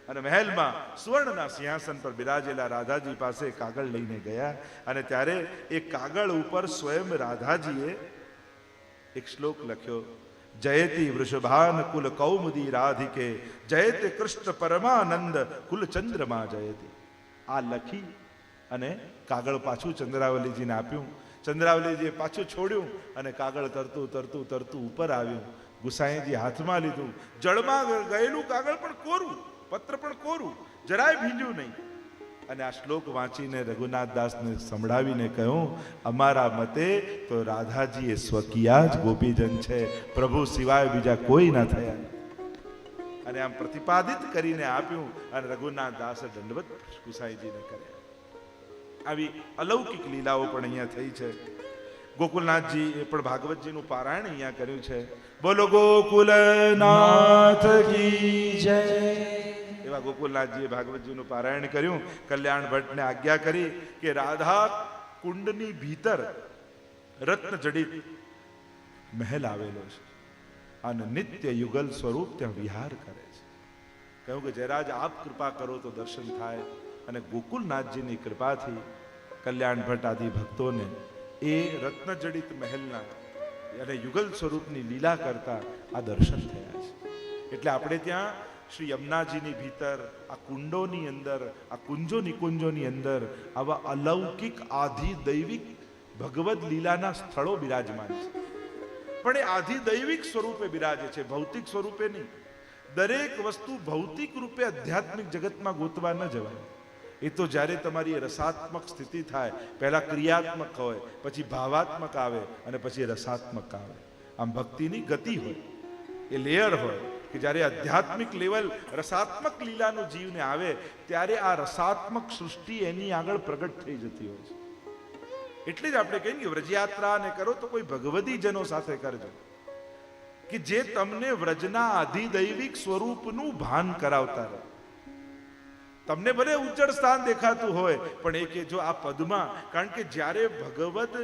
Speaker 3: અને મહેલમાં સુવર્ણના સિંહાસન પર બિરાજેલા રાધાજી પાસે કાગળ લઈને ગયા. અને ત્યારે એ કાગળ ઉપર સ્વયં રાધાજીએ એક શ્લોક લખ્યો જયતિ વૃષભાનુકુલ કૌમુદી રાધિકે, જયતે કૃષ્ણ પરમાનંદ કુલ ચંદ્રમા જયતિ. આ લખી અને કાગળ પાછું ચંદ્રાવલીજીને આપ્યું. ચંદ્રાવલીજીએ પાછું છોડ્યું અને કાગળ તરતું તરતું તરતું ઉપર આવ્યું. ગુસાઈજી હાથમાં લીધું. જળમાં ગયેલું કાગળ પણ કોરું, પત્ર પણ કોરું, જરાય ભીંજ્યું નહીં. અને આ શ્લોક વાંચીને રઘુનાથ દાસને સંભળાવીને કહ્યું, અમારા મતે તો રાધાજી એ સ્વકીયા જ ગોપીજન છે, પ્રભુ સિવાય બીજા કોઈ ના થયા. અને આમ પ્રતિપાદિત કરીને આપ્યું અને રઘુનાથ દાસે દંડવત ગુસાઈજીને કર્યા. આવી અલૌકિક લીલાઓ પણ અહીંયા થઈ છે. ગોકુલનાથજી એ પણ ભાગવતજીનું પારાયણ અહીંયા કર્યું છે. બોલો ગોકુલનાથ કી જય. એવા ગોકુલનાથજીએ ભાગવતજીનું પારાયણ કર્યું. કલ્યાણ ભટ્ટને આજ્ઞા કરી કે રાધા કુંડની ભીતર રત્ન જડિત મહેલ આવેલો છે અને નિત્ય યુગલ સ્વરૂપ ત્યાં વિહાર કરે છે. કહ્યું કે જયરાજ આપ કૃપા કરો તો દર્શન થાય. અને ગોકુલનાથજીની કૃપાથી કલ્યાણ ભટ્ટ આદિ ભક્તોને એ રત્નજડિત મહેલના અને યુગલ સ્વરૂપની લીલા કરતા આ દર્શન થયા છે. એટલે આપણે ત્યાં શ્રી યમુનાજીની ભીતર આ કુંડોની અંદર, આ કુંજો નિકુંજોની અંદર આવા અલૌકિક આધિદૈવિક ભગવદ લીલાના સ્થળો બિરાજમાન છે. પણ એ આધિદૈવિક સ્વરૂપે બિરાજે છે, ભૌતિક સ્વરૂપે નહીં. દરેક વસ્તુ ભૌતિક રૂપે આધ્યાત્મિક જગતમાં ગોતવા ન જવાય. એ તો જ્યારે તમારી રસાત્મક સ્થિતિ થાય, પહેલા ક્રિયાત્મક હોય, પછી ભાવાત્મક આવે અને પછી રસાત્મક આવે. આમ ભક્તિની ગતિ હોય, એ લેયર હોય કે જ્યારે આધ્યાત્મિક લેવલ રસાત્મક લીલાનું જીવને આવે ત્યારે આ રસાત્મક સૃષ્ટિ એની આગળ પ્રગટ થઈ જતી હોય છે. એટલે જ આપણે કહીએ કે વ્રજયાત્રાને કરો તો કોઈ ભગવદી જનો સાથે કરજો કે જે તમને વ્રજના આધિદૈવિક સ્વરૂપનું ભાન કરાવતા રહે. તમને ભલે ઉજ્જળ સ્થાન દેખાતું હોય પણ એ કે જો આ પદમાં, કારણ કે જ્યારે ભગવદ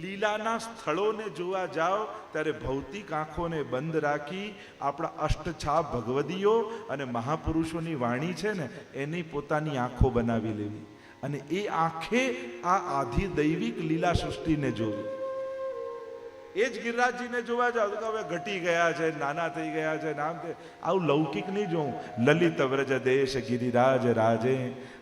Speaker 3: લીલાના સ્થળોને જોવા જાઓ ત્યારે ભૌતિક આંખોને બંધ રાખી આપણા અષ્ટછાપ ભગવદીઓ અને મહાપુરુષોની વાણી છે ને એની પોતાની આંખો બનાવી લેવી અને એ આંખે આ આધિદૈવિક લીલા સૃષ્ટિને જોવી. એ જ ગિરિરાજજીને જોવા જાવ તો હવે ઘટી ગયા છે, નાના થઈ ગયા છે, નામ તે આવું લૌકિક નહીં જોવું. લલિત વ્રજ દેશ ગિરિરાજ રાજે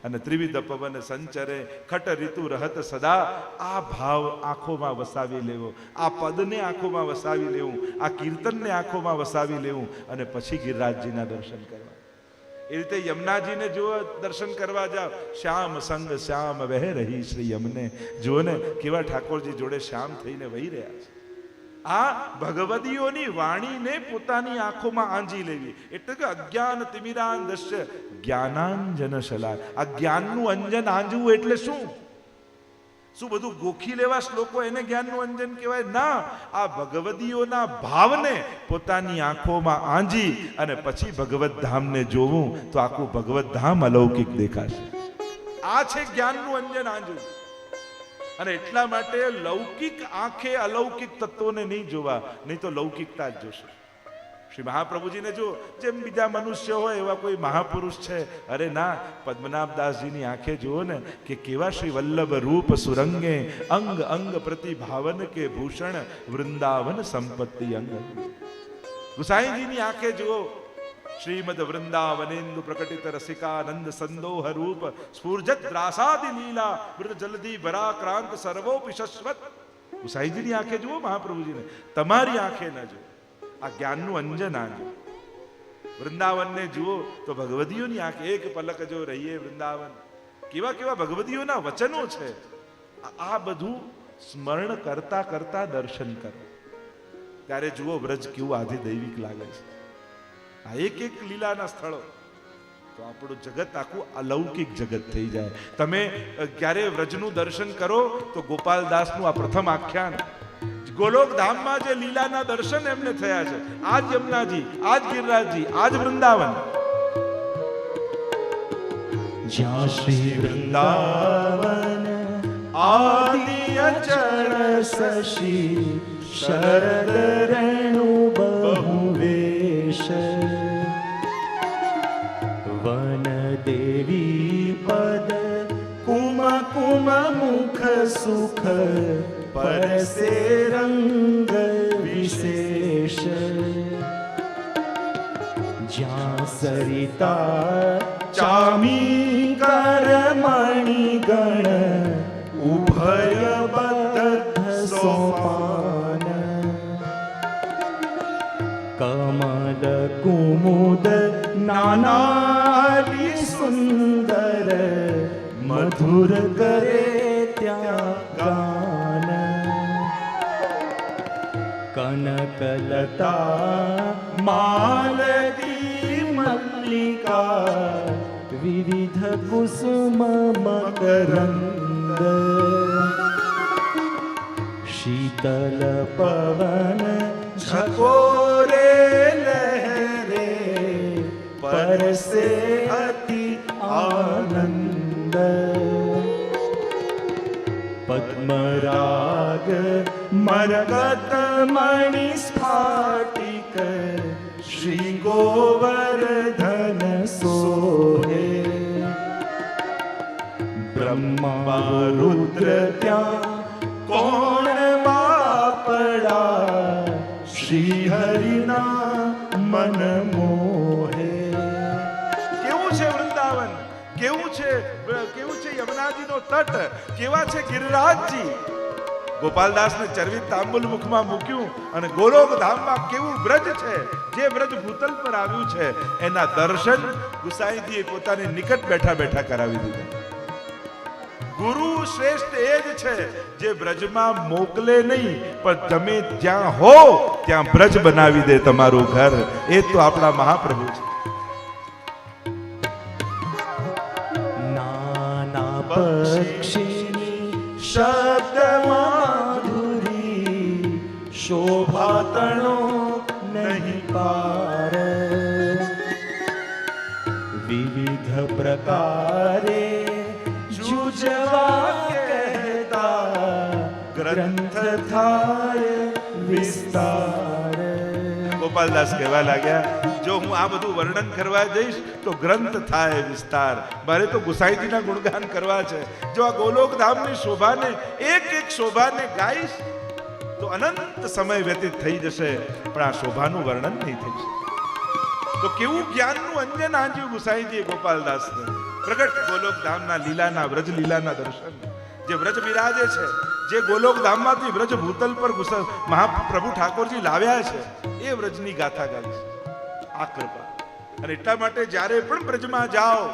Speaker 3: અને ત્રિવિધ પવન સંચરે ખટ ઋતુ રહત સદા. આ ભાવ આંખોમાં વસાવી લેવો, આ પદને આંખોમાં વસાવી લેવું, આ કીર્તનને આંખોમાં વસાવી લેવું અને પછી ગિરિરાજજીના દર્શન કરવા. એ રીતે યમુનાજીને જો દર્શન કરવા જાવ, શ્યામ સંગ શ્યામ વહે રહી શ્રી યમને. જુઓ ને કેવા ઠાકોરજી જોડે શ્યામ થઈને વહી રહ્યા છે. આ ભગવદીઓની વાણીને પોતાની આંખોમાં આંજી લેવી એટલે કે અજ્ઞાન તિમિરાન દશ્ય જ્ઞાનાંજન શલાય. આ જ્ઞાનનું અંજન આંજવું એટલે શું? શું બધું ગોખી લેવા શ્લોકો એને જ્ઞાનનું અંજન કહેવાય? ના, આ ભગવદીઓના ભાવને પોતાની આંખોમાં આંજી અને પછી ભગવત ધામને જોવું તો આખું ભગવત ધામ અલૌકિક દેખાશે. આ છે જ્ઞાનનું અંજન આંજવું. અને એટલા માટે લૌકિક આંખે અલૌકિક તત્વોને નહીં જોવા, નહીં તો લૌકિકતા જ જોશે. શ્રી મહાપ્રભુજીને જો જેમ બીજા મનુષ્ય હોય એવા કોઈ મહાપુરુષ છે? અરે ના, પદ્મનાભદાસજીની આંખે જુઓ ને કે કેવા શ્રી વલ્લભ રૂપ સુરંગે અંગ અંગ પ્રતિભાવન કે ભૂષણ વૃંદાવન સંપત્તિ અંગ. ગુસાઈજીની આંખે જુઓ શ્રીમદ વૃંદાવનેન્દુ પ્રકટિત રસિકાનંદ સંદોહ રૂપ સ્ફુર્જત રાસાદિ લીલા વૃત જલધિ ભરાક્રાંત સર્વોપી શશ્વત. ગુસાઈજીની આંખે જુઓ મહાપ્રભુજીને, તમારી આંખે ન જુઓ. આ જ્ઞાનનું અંજન આંજો. વૃંદાવનને જુઓ તો ભગવદીઓની આંખે એક પલક જો રહીએ વૃંદાવન, કેવા કેવા ભગવદીઓના વચનો છે. આ બધું સ્મરણ કરતા કરતા દર્શન કરો ત્યારે જુઓ વ્રજ કેવું આધિદૈવિક લાગે છે. આ એક એક લીલાના સ્થળો તો આપણું જગત આખું અલૌકિક જગત થઈ જાય. તમે ક્યારે વ્રજનું દર્શન કરો તો ગોપાલદાસનું આ પ્રથમ આખ્યાન, ગોલોક ધામમાં જે લીલાના દર્શન એમને થયા છે, આજ યમુનાજી, આજ ગિરિરાજજી, આજ વૃંદાવન.
Speaker 2: જ્યાં શ્રી વૃંદાવન આદિ અચળ શશી શરદ રેણુ બહુવેશ વન દેવી પદ કુમ કુમ મુખ સુખ પરસે રંગ વિશેષ દેશ જ્યાં સરિતા ચામી કરમણી ગણ ઉભય બદ્ધ સોપાન કમલ કુમુદ નાનાલી સુંદર મધુર કરે ત્યાં ગાન કનકલતા માલતી મલ્લિકા વિવિધ કુસુમ મકરંદ શીતલ પવન ઝકોરે લહેરે પરસે અતિ આનંદ પદ્મરાગ મરકત મણિ સ્ફાટિક શ્રી ગોવર્ધન સોહે બ્રહ્મા રુદ્ર ત્યાં કોણ વાપડા શ્રી હરિના મન મોહે.
Speaker 3: કેવું છે વૃંદાવન, કેવું છે યમુનાજીનો તટ, કેવા છે ગિરિરાજજી. ગોપાલદાસને ચરવિત તાંબુલ મુખમાં મૂક્યું અને ગોલોક ધામમાં કેવું બ્રજ છે, જે બ્રજ ભૂતલ પર આવ્યું છે એના દર્શન ગુસાઈજીએ પોતાની નિકટ બેઠા બેઠા કરાવી દીધા. ગુરુ શ્રેષ્ઠ એ જ છે જે બ્રજમાં મોકલે નહીં, પણ તમે જ્યાં હો ત્યાં બ્રજ બનાવી દે તમારું ઘર. એ તો આપણા મહાપ્રભુ છે.
Speaker 2: નાના પક્ષીની શબ્દ માધુરી શોભાતણો નહીં પાર વિવિધ પ્રકારે જુજવા કહેતા ગ્રંથ થાય વિસ્તાર.
Speaker 3: ગોપાલદાસ કહેવા લાગ્યા, જો હું આ બધું વર્ણન કરવા જઈશ તો ગ્રંથ થાય વિસ્તાર. મારે તો ગુસાઈજીના ગુણગાન કરવા છે. જો આ ગોલોક ધામની શોભાને એક શોભાને ગાઈશ તો અનંત સમય વ્યતીત થઈ જશે, પણ આ શોભાનું વર્ણન નહીં થઈ શકે. તો કેવું જ્ઞાનનું અંજન આંજ્યું ગુસાઈજીએ ગોપાલદાસને. પ્રગટ ગોલોક ધામના લીલાના વ્રજ લીલાના દર્શન, જે વ્રજ બિરાજે છે, જે ગોલોક ધામમાંથી વ્રજ ભૂતલ પર મહાપ્રભુ ઠાકોરજી લાવ્યા છે, એ વ્રજની ગાથા ગાઈ છે. આ કૃપા. અને એટલા માટે જ્યારે પણ બ્રજમાં જાઓ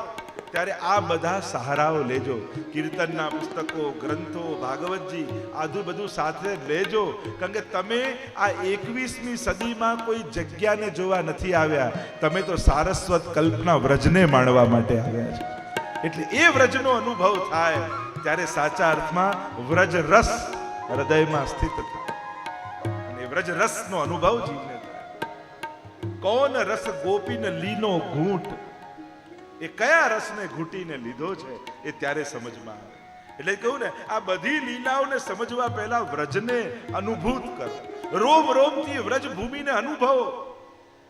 Speaker 3: ત્યારે આ બધા સહારાઓ લેજો. કીર્તનના પુસ્તકો, ગ્રંથો, ભાગવતજી આદુ બધું સાથે લેજો. કારણ કે તમે આ 21મી સદીમાં કોઈ જગ્યાને જોવા નથી આવ્યા, તમે તો સારસ્વત કલ્પના વ્રજને માણવા માટે આવ્યા છો. એટલે એ વ્રજનો અનુભવ થાય ત્યારે સાચા અર્થમાં વ્રજ રસ હૃદયમાં સ્થિત થાય. અને વ્રજ રસનો અનુભવ જીવને થાય. કોણ રસ ગોપીને લીનો ઘૂંટ, એ કયા રસને ઘૂંટીને લીધો છે એ ત્યારે સમજમાં આવે. એટલે કહું ને, આ બધી લીલાઓને સમજવા પહેલા વ્રજને અનુભૂત કરો, રોમ રોમથી વ્રજ ભૂમિને અનુભવો,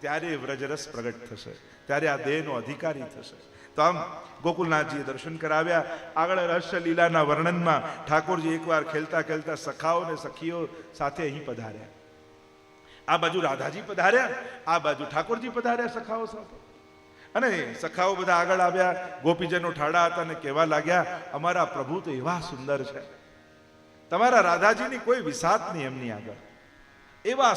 Speaker 3: ત્યારે વ્રજરસ પ્રગટ થશે, ત્યારે આ દેહનો અધિકારી થશે. તો આમ ગોકુલનાથજીએ દર્શન કરાવ્યા. આગળ રહસ્ય લીલાના વર્ણનમાં ઠાકોરજી એકવાર ખેલતા ખેલતા સખાઓ ને સખીઓ સાથે અહીં પધાર્યા. આ બાજુ રાધાજી પધાર્યા, આ બાજુ ઠાકોરજી પધાર્યા સખાઓ સાથે. અને સખાઓ બધા આગળ આવ્યા, ગોપીજનો ઠાડા હતા અને કહેવા લાગ્યા, અમારા પ્રભુ તો એવા સુંદર છે, તમારા રાધાજીની કોઈ વિસાત નહીં એમની આગળ. એવા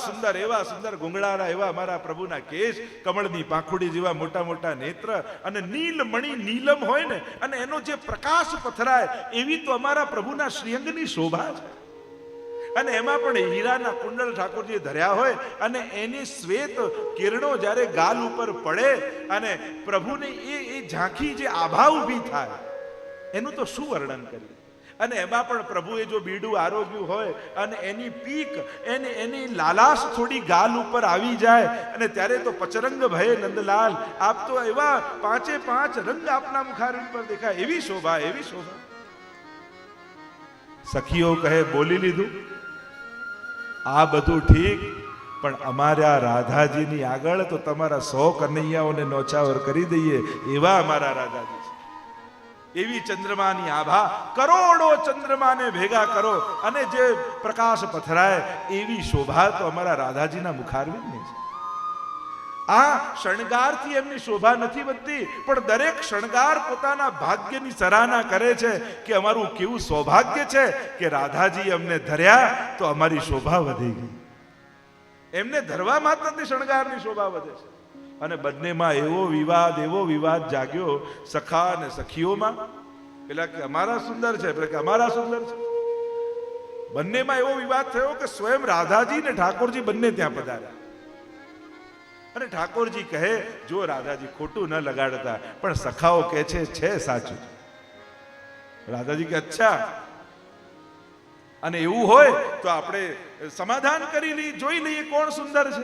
Speaker 3: સુંદર ગુંગળારા એવા અમારા પ્રભુના કેશ, કમળની પાંખુડી જેવા મોટા મોટા નેત્ર, અને નીલમણી નીલમ હોય ને, અને એનો જે પ્રકાશ પથરાય એવી તો અમારા પ્રભુના શ્રીઅંગની શોભા છે. અને એમાં પણ હીરાના કુંડળ ઠાકોરજીએ ધર્યા હોય, અને એની શ્વેત કિરણો જ્યારે ગાલ ઉપર પડે અને પ્રભુની એ ઝાંખી જે આભા ઊભી થાય, એનું તો શું વર્ણન કરીએ. અને એમાં પણ પ્રભુએ જો બીડું આરોગ્યું હોય અને એની પીક, એની લાલાશ થોડી ગાલ ઉપર આવી જાય, અને ત્યારે તો પચરંગ ભય નંદલાલ, આપ તો એવા 5 રંગ આપના મુખારવિંદ પર દેખાય, એવી શોભા, એવી શોભા. સખીઓ કહે, બોલી લીધું, આ બધું ઠીક, પણ અમારા રાધાજીની આગળ તો તમારા 100 કનૈયાઓને નોછાવર કરી દઈએ એવા અમારા રાધાજી છે, એવી ચંદ્રમાની આભા, કરોડો ચંદ્રમાને ભેગા કરો અને જે પ્રકાશ પથરાય એવી શોભા તો અમારા રાધાજીના મુખારવિંદની છે. આ શણગારથી એમની શોભા નથી વધતી, પણ દરેક શણગાર પોતાના ભાગ્યની સરાહના કરે છે કે અમારું કેવું સૌભાગ્ય છે કે રાધાજી અમને ધર્યા તો અમારી શોભા વધી ગઈ. એમને ધરવા માત્રથી શણગારની શોભા વધે છે. અને બંનેમાં એવો વિવાદ જાગ્યો સખા અને સખીઓમાં. પેલા કે અમારા સુંદર છે, પેલા કે અમારા સુંદર છે. બંનેમાં એવો વિવાદ થયો કે સ્વયં રાધાજી ને ઠાકોરજી બંને ત્યાં પધાર્યા. અને ઠાકોરજી કહે જો રાધાજી ખોટું ન લગાડતા, પણ સખાઓ કહે છે સાચું. રાધાજી કે અચ્છા, અને એવું હોય તો આપણે સમાધાન કરી લઈએ, જોઈ લઈએ કોણ સુંદર છે.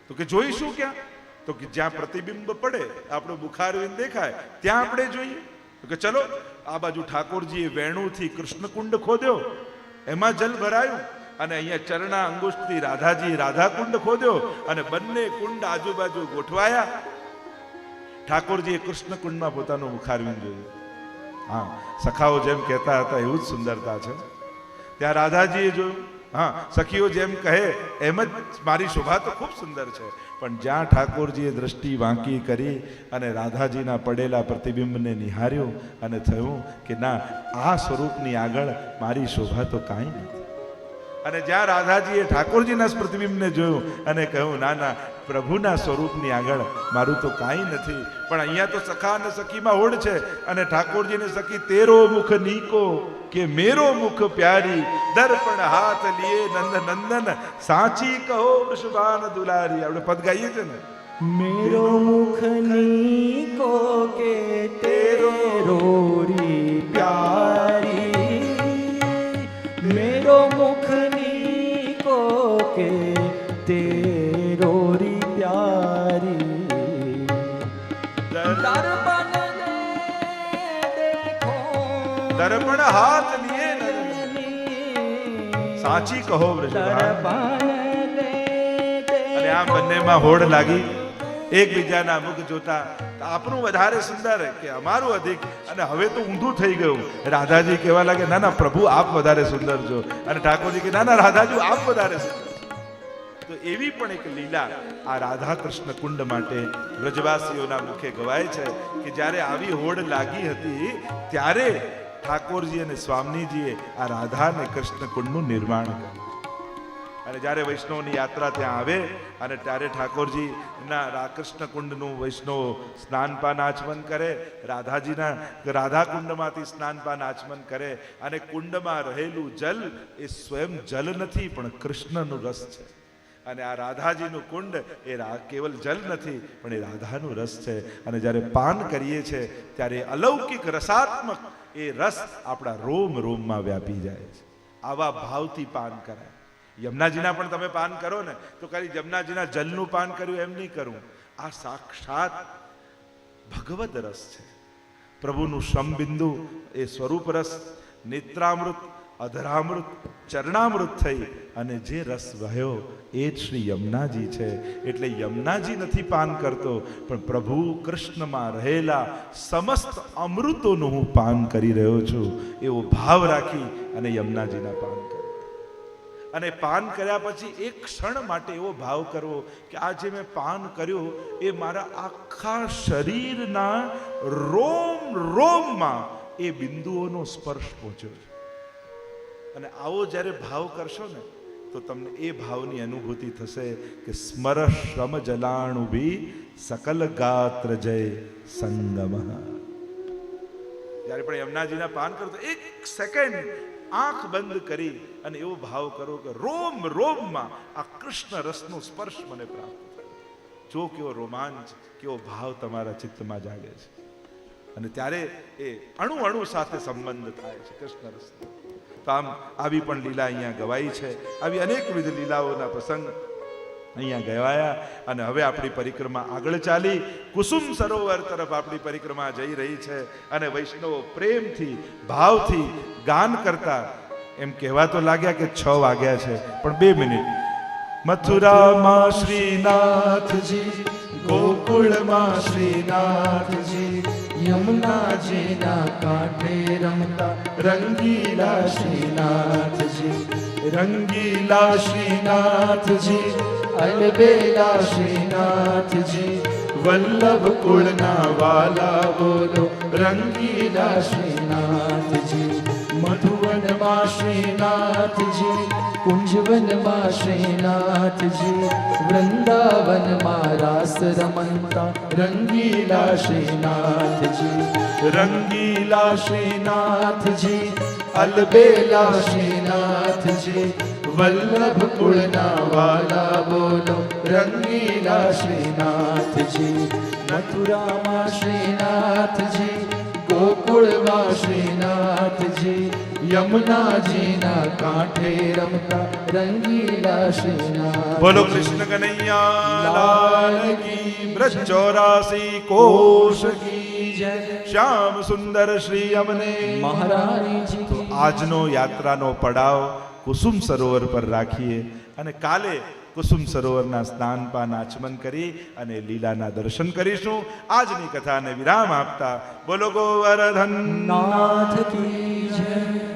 Speaker 3: તો કે જોઈશું ક્યાં? તો કે જ્યાં પ્રતિબિંબ પડે, આપણું મુખારવિંદ દેખાય ત્યાં આપણે જોઈએ. તો કે ચલો, આ બાજુ ઠાકોરજીએ વેણુથી કૃષ્ણકુંડ ખોદ્યો, એમાં જલ ભરાયું, અને અહીંયા ચરણા અંગુષ્ઠથી રાધાજી રાધાકુંડ ખોદ્યો, અને બંને કુંડ આજુબાજુ ગોઠવાયા. ઠાકોરજીએ કૃષ્ણકુંડમાં પોતાનું મુખારવિંદ જોયું. હા, સખાઓ જેમ કહેતા હતા એવું જ સુંદરતા છે. ત્યાં રાધાજીએ જોયું. હા, સખીઓ જેમ કહે એમ જ મારી શોભા તો ખૂબ સુંદર છે. પણ જ્યાં ઠાકોરજીએ દ્રષ્ટિ વાંકી કરી અને રાધાજીના પડેલા પ્રતિબિંબને નિહાળ્યો અને થયું કે ના, આ સ્વરૂપની આગળ મારી શોભા તો કાંઈ નથી. અને જ્યાં રાધાજીએ ઠાકોરજીના પ્રતિબિંબને જોયું અને કહ્યું ના ના, પ્રભુના સ્વરૂપની આગળ મારું તો કાંઈ નથી. પણ અહીંયા તો સખા અને સખીમાં હોડ છે, અને ઠાકોરજીને સખી તેરો મુખ નીકો કે મેરો મુખ પ્યારી, દર્પણ હાથ લીએ નંદ નંદન, સાચી કહો વૃષભાન દુલારી. આપણે પદ ગાઈએ છે ને,
Speaker 2: मेरो मुख नीको के तेरो रोरी प्यारी, मेरो मुख नीको के तेरो री प्यारी, दर्पण देखो
Speaker 3: દર્પણ હાથ લીએ સાચી કહો વૃષભાન. અને આમ બંનેમાં હોડ લાગી, એકબીજાના મુખ જોતા. આપણું વધારે સુંદર કે અમારું અધિક? અને હવે તો ઊંધું થઈ ગયું. રાધાજી કહેવા લાગે ના ના પ્રભુ આપ વધારે સુંદર છો, અને ઠાકોરજી કે ના ના રાધાજી આપ વધારે સુંદર. તો એવી પણ એક લીલા આ રાધા કૃષ્ણ કુંડ માટે વ્રજવાસીઓના મુખે ગવાય છે કે જ્યારે આવી હોડ લાગી હતી ત્યારે ઠાકોરજી અને સ્વામીજીએ આ રાધા અને કૃષ્ણ કુંડનું નિર્માણ કર્યું. અને જ્યારે વૈષ્ણવની યાત્રા ત્યાં આવે અને ત્યારે ઠાકોરજીના કૃષ્ણ કુંડનું વૈષ્ણવ સ્નાનપાન આચમન કરે, રાધાજીના રાધા કુંડમાંથી સ્નાનપાન આચમન કરે. અને કુંડમાં રહેલું જલ એ સ્વયં જલ નથી, પણ કૃષ્ણનું રસ છે. અને આ રાધાજીનું કુંડ એ કેવલ જલ નથી, પણ એ રાધાનું રસ છે. અને જ્યારે પાન કરીએ છીએ ત્યારે અલૌકિક રસાત્મક એ રસ આપણા રોમ રોમમાં વ્યાપી જાય છે. આવા ભાવથી પાન કરાય. યમુનાજીના પણ તમે પાન કરો ને તો ખાલી યમુનાજીના જલનું પાન કર્યું એમ નહીં કરવું. આ સાક્ષાત ભગવદ રસ છે. પ્રભુનું શ્રમબિંદુ એ સ્વરૂપ રસ, નેત્રામૃત, અધરામૃત, ચરણામૃત થઈ અને જે રસ વહ્યો એ જ શ્રી યમુનાજી છે. એટલે યમુનાજી નથી પાન કરતો, પણ પ્રભુ કૃષ્ણમાં રહેલા સમસ્ત અમૃતોનું હું પાન કરી રહ્યો છું એવો ભાવ રાખી અને યમુનાજીના પાન કરો. અને પાન કર્યા પછી એક ક્ષણ માટે એવો ભાવ કરવો કે આ જે મેં પાન કર્યું એ મારા આખા શરીરના રોમ રોમમાં એ બિંદુઓનો સ્પર્શ પહોંચ્યો છે. અને આવો જ્યારે ભાવ કરશો ને તો તમને એ ભાવની અનુભૂતિ થશે કે સ્મર શ્રમ જલાણુભી સકલ ગાત્ર જય સંગમ. જ્યારે પણ યમુનાજીના પાન કરો તો એક સેકન્ડ આંખ બંધ કરી અને એવો ભાવ કરો કે રોમ રોમમાં આ કૃષ્ણ રસનો સ્પર્શ મને પ્રાપ્ત થયો. જો કેવો રોમાંચ, કેવો ભાવ તમારા ચિત્તમાં જાગે છે. અને ત્યારે એ અણુ અણુ સાથે સંબંધ થાય છે કૃષ્ણ રસનો. તો આમ આવી પણ લીલા અહીંયા ગવાઈ છે. આવી અનેકવિધ લીલાઓના પ્રસંગ અહીંયા ગવાયા. અને હવે આપણી પરિક્રમા આગળ ચાલી કુસુમ સરોવર તરફ આપણી પરિક્રમા જઈ રહી છે. અને વૈષ્ણવો પ્રેમથી ભાવથી ગાન કરતા એમ કહેવા તો લાગ્યા કે 6 વાગ્યા છે, પણ 2 મિનિટ. મથુરામાં શ્રીનાથજી, ગોકુળમાં શ્રીનાથજી,
Speaker 2: યમુનાજીના કાંઠે રમતા રંગીલા શ્રીનાથજી, રંગીલા શ્રીનાથજી, અલબેલા શ્રીનાથજી, વલ્લભ કુળના વાલા બોલો રંગીલા શ્રીનાથજી. મધુવનમાં શ્રીનાથજી, કુંજવનમાં શ્રીનાથજી, વૃંદાવનમાં રાસ રમતા રંગીલા શ્રીનાથજી, રંગીલા શ્રીનાથજી, અલબેલા શ્રીનાથજી, વલ્લભ કુળના વાલા બોલો રંગીલા શ્રીનાથજી. મથુરામાં શ્રીનાથજી, ગોકુળમાં શ્રીનાથજી, યમુનાજીના કાંઠે રમતા રંગીલા શ્રીનાથ.
Speaker 3: બોલો કૃષ્ણ કનૈયા લાલ કી, બ્રજ 84 કોશ કી જય, શ્યામ સુંદર શ્રી અમને
Speaker 2: મહારાણીજી
Speaker 3: તો આજનો યાત્રાનો પડાવ કુસુમ સરોવર પર રાખીએ અને કાલે કુસુમ સરોવરના સ્નાન પાન આચમન કરી અને લીલાના દર્શન કરીશું. આજની કથાને વિરામ આપતા બોલો ગોવર્ધન
Speaker 2: નાથ કી જય.